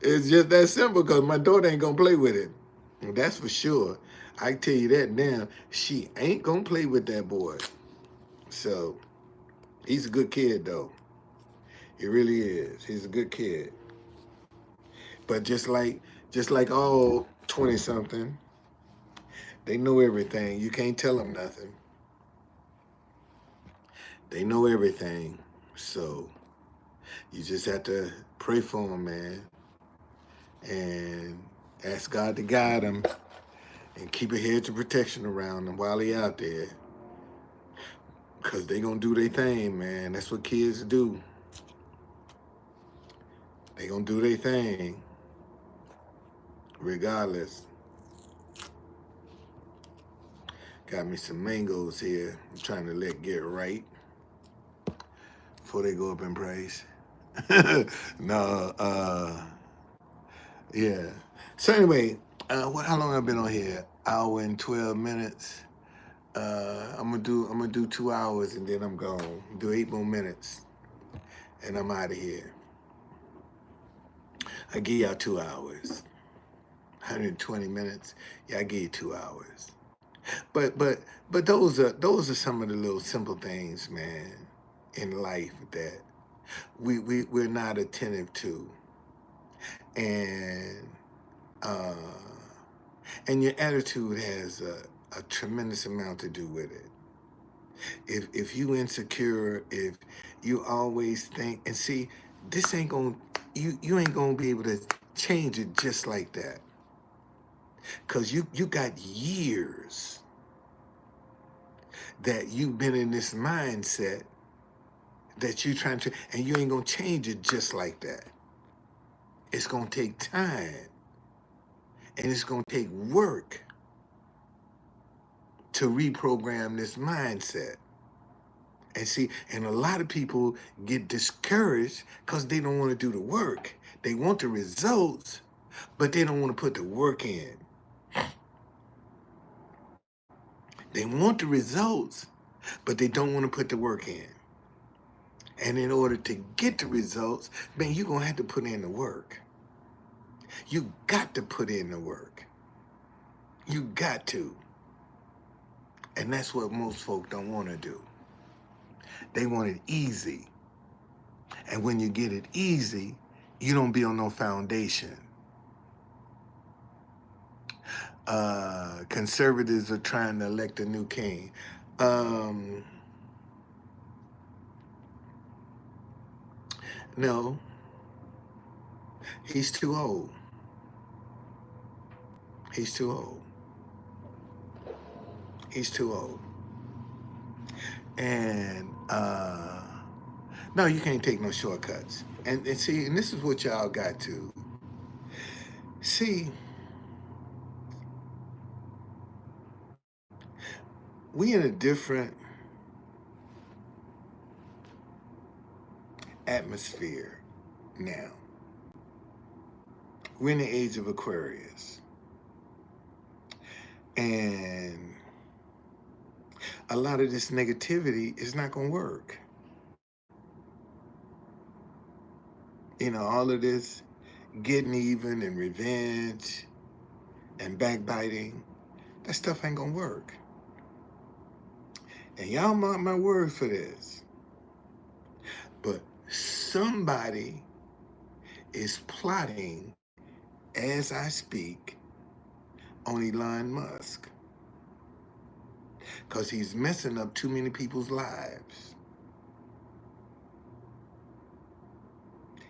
S1: It's just that simple because my daughter ain't gonna play with him. That's for sure. I tell you that now. She ain't gonna play with that boy. So he's a good kid though. He really is. He's a good kid. But just like all 20 something, they know everything. You can't tell them nothing. They know everything. So you just have to pray for them, man. And ask God to guide them and keep a hedge of protection around them while they out there. Because they going to do their thing, man. That's what kids do. They going to do their thing regardless. Got me some mangoes here. I'm trying to let get right before they go up in price. No, yeah. So anyway, how long I've been on here? Hour and 12 minutes. I'm gonna do 2 hours and then I'm gone. Do 8 more minutes and I'm out of here. I give y'all 2 hours. 120 minutes. Yeah, I give you 2 hours. But those are some of the little simple things, man, in life that we're not attentive to. And your attitude has a tremendous amount to do with it. If you insecure, if you always think, and see, this ain't gonna, you ain't gonna be able to change it just like that. Cause you got years that you've been in this mindset that you trying to, and you ain't gonna change it just like that. It's gonna take time, and it's gonna take work to reprogram this mindset. And see, and a lot of people get discouraged because they don't want to do the work. They want the results, but they don't want to put the work in. They want the results, but they don't want to put the work in. And in order to get the results, man, you're going to have to put in the work. You got to put in the work. You got to. And that's what most folk don't want to do. They want it easy. And when you get it easy, you don't build no foundation. Conservatives are trying to elect a new king. No, he's too old. He's too old. He's too old. And no, you can't take no shortcuts. And see, and this is what y'all got to see. We in a different atmosphere now. We're in the age of Aquarius. And a lot of this negativity is not going to work. You know, all of this getting even and revenge and backbiting, that stuff ain't going to work. And y'all mark my word for this. But somebody is plotting as I speak on Elon Musk, because he's messing up too many people's lives.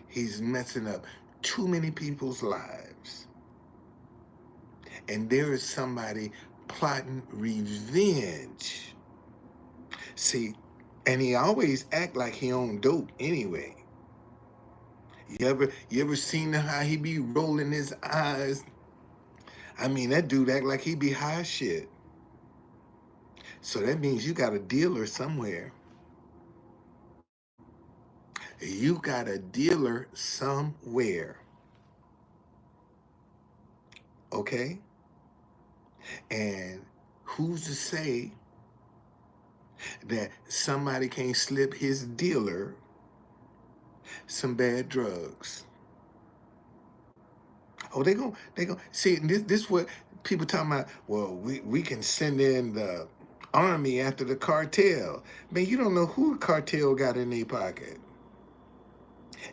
S1: He's messing up too many people's lives. And there is somebody plotting revenge. See, and he always act like he on dope anyway. You ever seen how he be rolling his eyes? I mean, that dude act like he be high as shit. So that means you got a dealer somewhere. You got a dealer somewhere. Okay? And who's to say that somebody can't slip his dealer some bad drugs? Oh, they gon' see this what people talking about. Well, we can send in the army after the cartel. Man, you don't know who the cartel got in their pocket.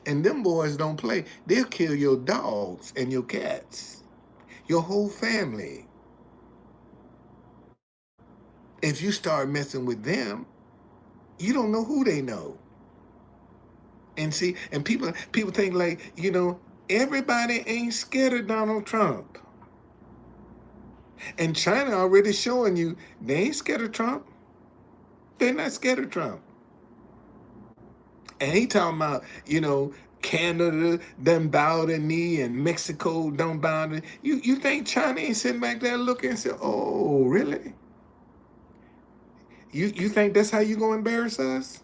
S1: And them boys don't play. They'll kill your dogs and your cats, your whole family. If you start messing with them, you don't know who they know. And see, and people think like, you know, everybody ain't scared of Donald Trump. And China already showing you they ain't scared of Trump. They're not scared of Trump. And he talking about, you know, Canada done bow the knee and Mexico don't bow the knee. You think China ain't sitting back there looking and say, oh, really? You think that's how you gonna embarrass us?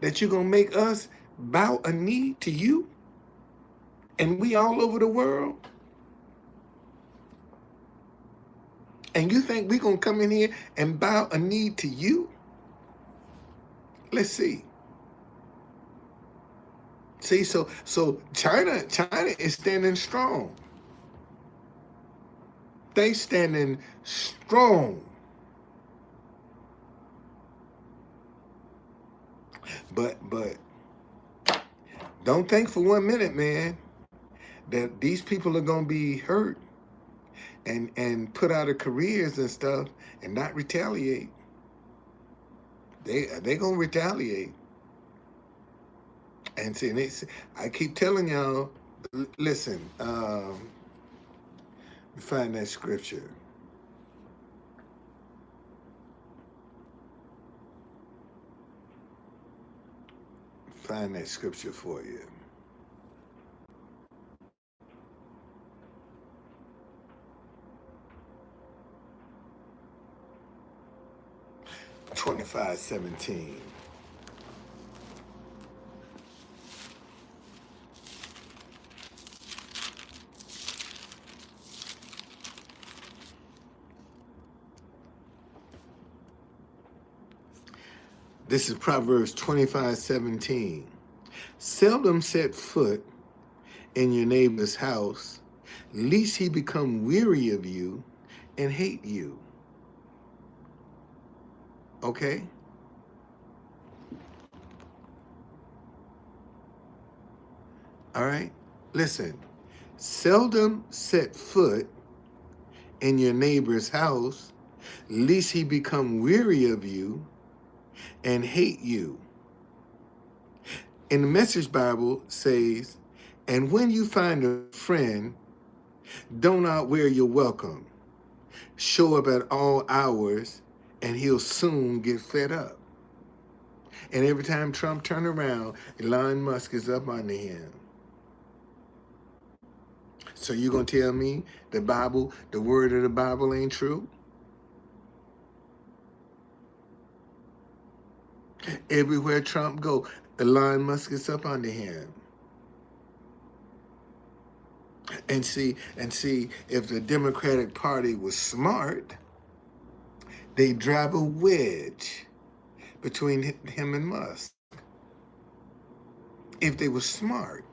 S1: That you gonna make us bow a knee to you? And we all over the world? And you think we gonna come in here and bow a knee to you? Let's see. See, so China is standing strong. They standing strong. But don't think for 1 minute, man, that these people are gonna be hurt and put out of careers and stuff and not retaliate. They gonna retaliate. And see, I keep telling y'all, listen, find that scripture. Find that scripture for you. $25.17. This is Proverbs 25:17. Seldom set foot in your neighbor's house, lest he become weary of you and hate you. Okay? All right? Listen. Seldom set foot in your neighbor's house, lest he become weary of you and hate you. In the Message Bible says, and when you find a friend, don't outwear your welcome. Show up at all hours, and he'll soon get fed up. And every time Trump turn around, Elon Musk is up under him. So you gonna tell me the Bible, the word of the Bible ain't true? Everywhere Trump go, Elon Musk is up under him. And see, if the Democratic Party was smart, they drive a wedge between him and Musk. If they were smart,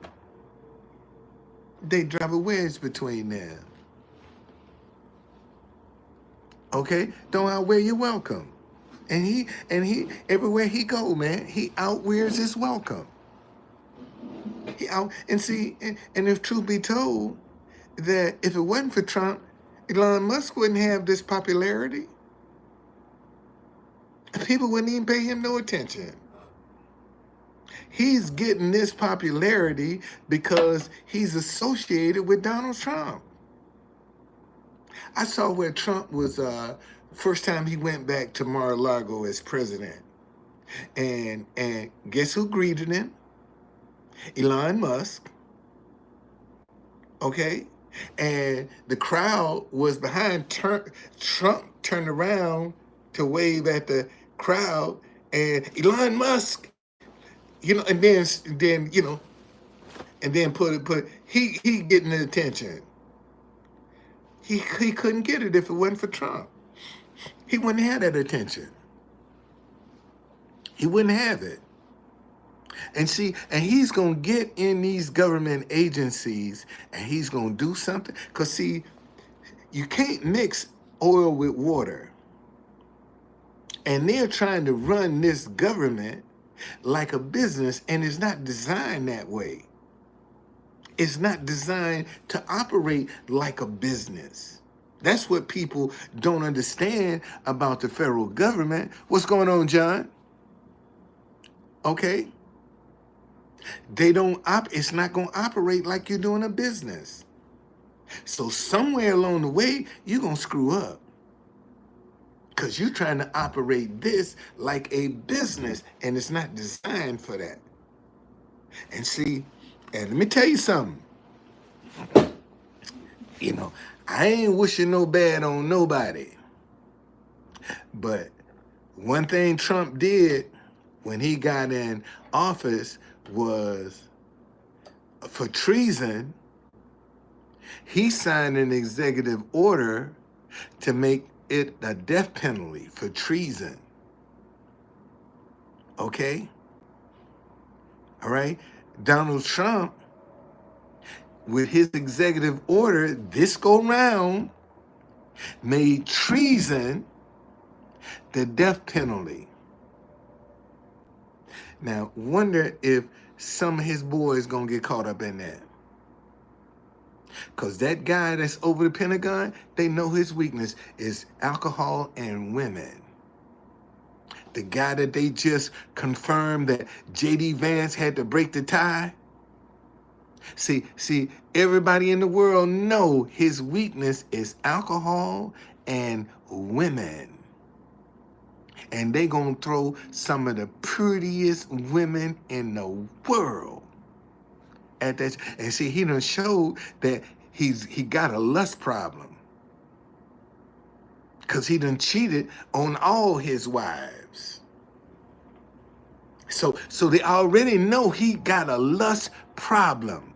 S1: they drive a wedge between them. Okay, don't outwear your welcome. And he everywhere he go, man, he outwears his welcome. He out and if truth be told, that if it wasn't for Trump, Elon Musk wouldn't have this popularity. People wouldn't even pay him no attention. He's getting this popularity because he's associated with Donald Trump. I saw where Trump was first time he went back to Mar-a-Lago as president. And guess who greeted him? Elon Musk. Okay? And the crowd was behind Trump turned around to wave at the crowd, and Elon Musk, and then put he getting the attention. He couldn't get it if it wasn't for Trump. He wouldn't have that attention. He wouldn't have it. And he's going to get in these government agencies and he's going to do something. Because, you can't mix oil with water. And they're trying to run this government like a business, and it's not designed that way. It's not designed to operate like a business. That's what people don't understand about the federal government. What's going on, John? Okay? It's not going to operate like you're doing a business. So somewhere along the way, you're going to screw up. Because you're trying to operate this like a business, and it's not designed for that. And let me tell you something. I ain't wishing no bad on nobody. But one thing Trump did when he got in office was, for treason, he signed an executive order to make it a death penalty for treason. Okay? All right? Donald Trump, with his executive order, this go round, made treason the death penalty. Now, wonder if some of his boys gonna get caught up in that. Because that guy that's over the Pentagon, they know his weakness is alcohol and women. The guy that they just confirmed that J.D. Vance had to break the tie. See, everybody in the world know his weakness is alcohol and women. And they gonna throw some of the prettiest women in the world at that. And he done showed that he got a lust problem. Because he done cheated on all his wives. So they already know he got a lust problem.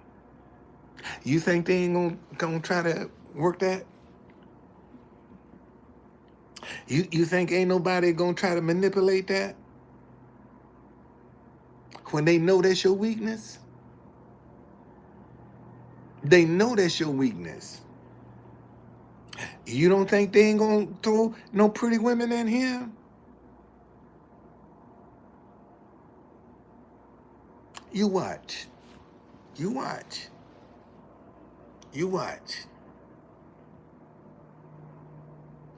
S1: You think they ain't gonna try to work that? You think ain't nobody gonna try to manipulate that? When they know that's your weakness? They know that's your weakness. You don't think they ain't gonna throw no pretty women in here? You watch. You watch. You watch.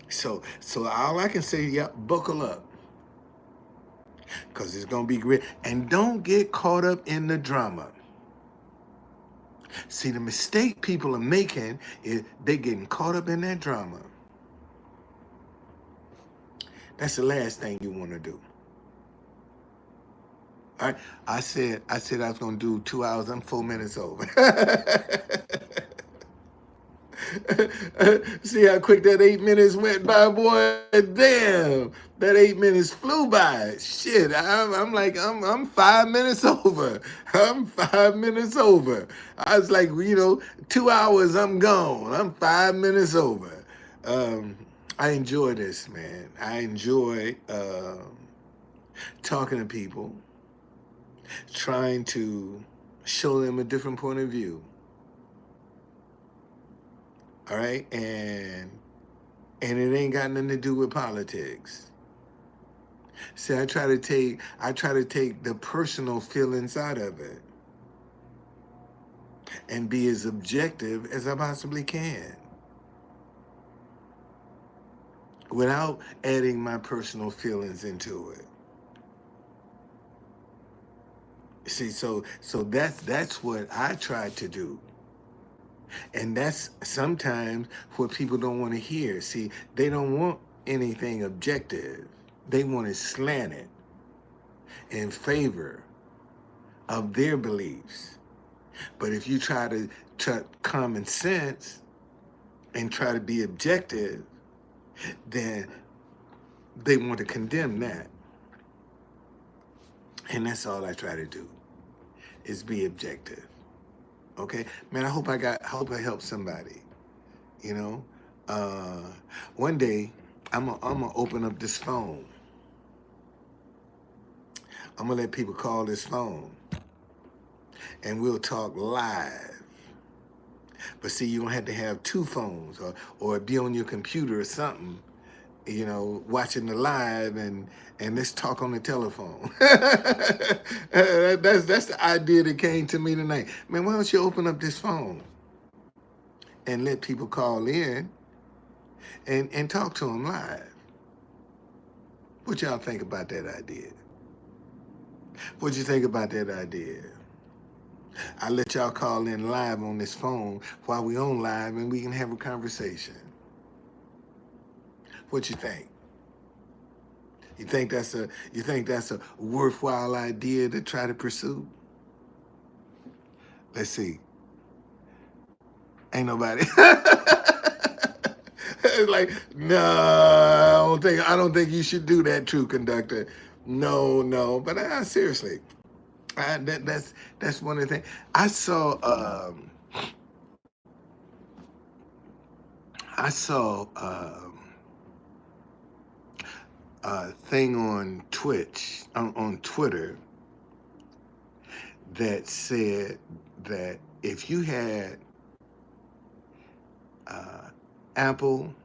S1: So all I can say, buckle up. Because it's going to be great. And don't get caught up in the drama. See, the mistake people are making is they getting caught up in that drama. That's the last thing you want to do. All right? I said I was going to do 2 hours. I'm 4 minutes over. See how quick that 8 minutes went by, boy? Damn, that 8 minutes flew by. Shit, I'm like, I'm 5 minutes over. I'm 5 minutes over. I was like, 2 hours, I'm gone. I'm 5 minutes over. I enjoy this, man. I enjoy talking to people, trying to show them a different point of view. All right, and it ain't got nothing to do with politics. See, I try to take the personal feelings out of it and be as objective as I possibly can without adding my personal feelings into it. See, so that's what I try to do. And that's sometimes what people don't want to hear. See, they don't want anything objective. They want to slant it in favor of their beliefs. But if you try to common sense and try to be objective, then they want to condemn that. And that's all I try to do is be objective. Okay, man. I hope I helped somebody. You know, one day I'm gonna open up this phone. I'm gonna let people call this phone, and we'll talk live. But see, you don't have to have two phones, or be on your computer or something. Watching the live and let's talk on the telephone. That's the idea that came to me tonight. Man, why don't you open up this phone and let people call in and talk to them live? What y'all think about that idea? What you think about that idea? I let y'all call in live on this phone while we on live and we can have a conversation. What you think? You think that's a worthwhile idea to try to pursue? Let's see. Ain't nobody. It's like, no, I don't think you should do that, True Conductor. No. But seriously, that's one of the things. I saw a thing on Twitch, on Twitter, that said that if you had Apple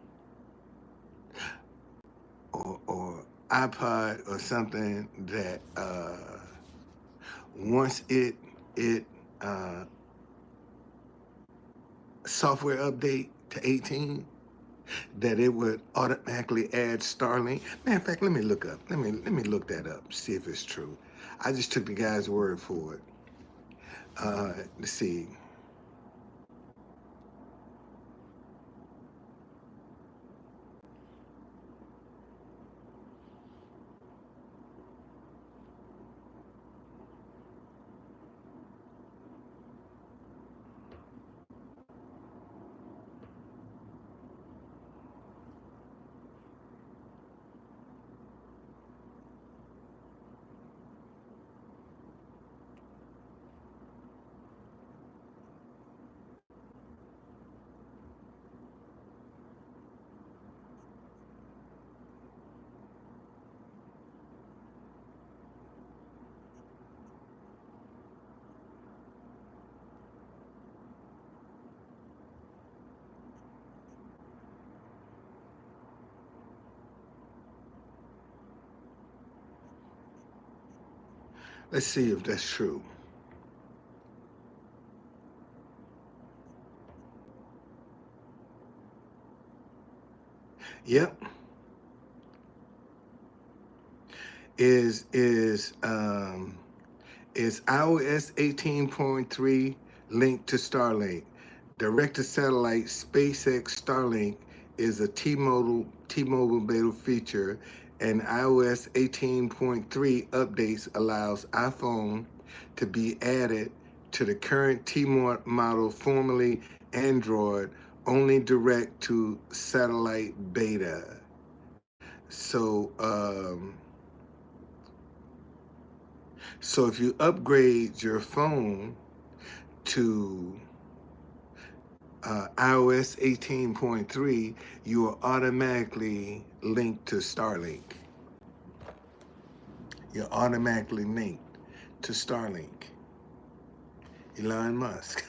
S1: or iPod or something, that once it software update to 18, that it would automatically add Starlink. Matter of fact, let me look up. Let me look that up. See if it's true. I just took the guy's word for it. Let's see. Let's see if that's true. Yep. Is iOS 18.3 linked to Starlink. Direct to satellite SpaceX Starlink is a T-Mobile beta feature, and iOS 18.3 updates allows iPhone to be added to the current T model, formerly Android, only direct to satellite beta. So, so if you upgrade your phone to iOS 18.3, you are automatically linked to Starlink. You're automatically linked to Starlink. Elon Musk.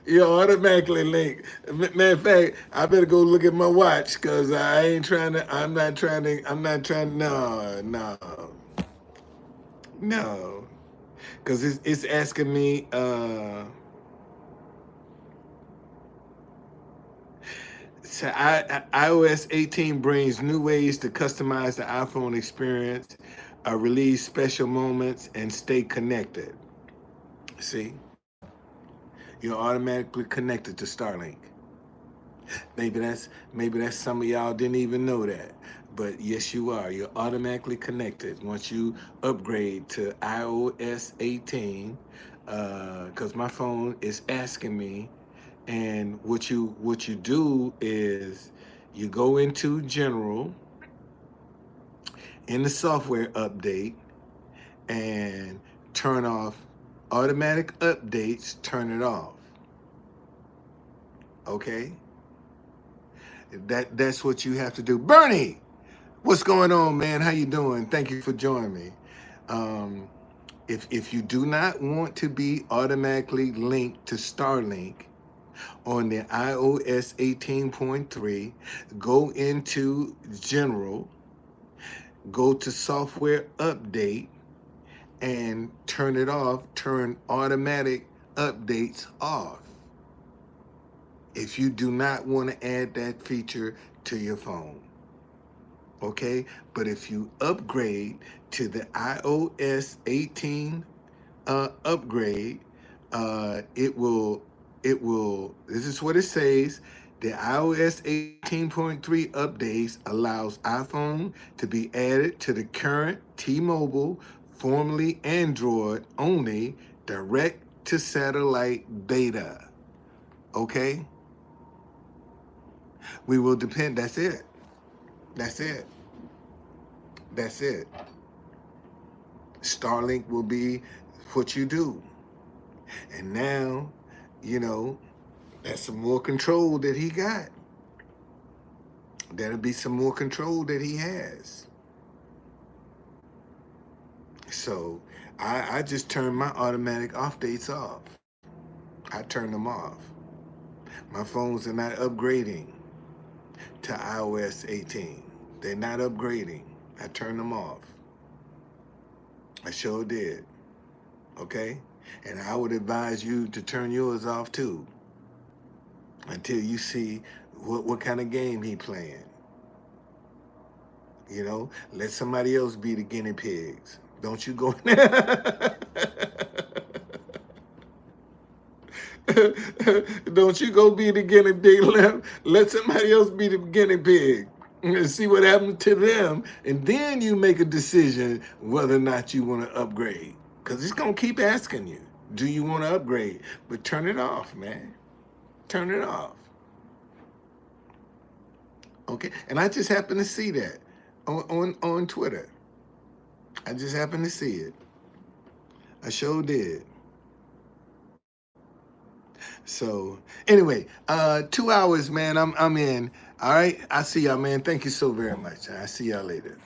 S1: You're automatically linked. Matter of fact, I better go look at my watch because I ain't trying to. I'm not trying. No, no, no. Because it's asking me. So iOS 18 brings new ways to customize the iPhone experience, release special moments, and stay connected. See, you're automatically connected to Starlink. Maybe that's some of y'all didn't even know that. But yes, you are. You're automatically connected once you upgrade to iOS 18. Because my phone is asking me, and what you do is you go into General in the software update and turn off automatic updates. Turn it off. Okay. That's what you have to do. Bernie, what's going on, man? How you doing? Thank you for joining me. Um, if you do not want to be automatically linked to Starlink on the iOS 18.3, go into General, go to Software Update, and turn it off. Turn automatic updates off. If you do not want to add that feature to your phone. Okay, but if you upgrade to the iOS 18 upgrade, it will this is what it says: the iOS 18.3 updates allows iPhone to be added to the current T-Mobile, formerly Android only, direct to satellite beta. Okay, we will depend. That's it. That's it. That's it. Starlink will be what you do. And now, you know, that's some more control that he got. That'll be some more control that he has. So I just turned my automatic off dates off. I turned them off. My phones are not upgrading to iOS 18. They're not upgrading. I turned them off. I sure did. Okay? And I would advise you to turn yours off too until you see what kind of game he playing. You know, let somebody else be the guinea pigs. Don't you go. Don't you go be the guinea pig. Let somebody else be the guinea pig and see what happens to them. And then you make a decision whether or not you want to upgrade. Because it's going to keep asking you, do you want to upgrade? But turn it off, man. Turn it off. Okay? And I just happened to see that on Twitter. I just happened to see it. I sure did. So anyway, 2 hours, man. I'm in. All right. I see y'all, man. Thank you so very much. I see y'all later.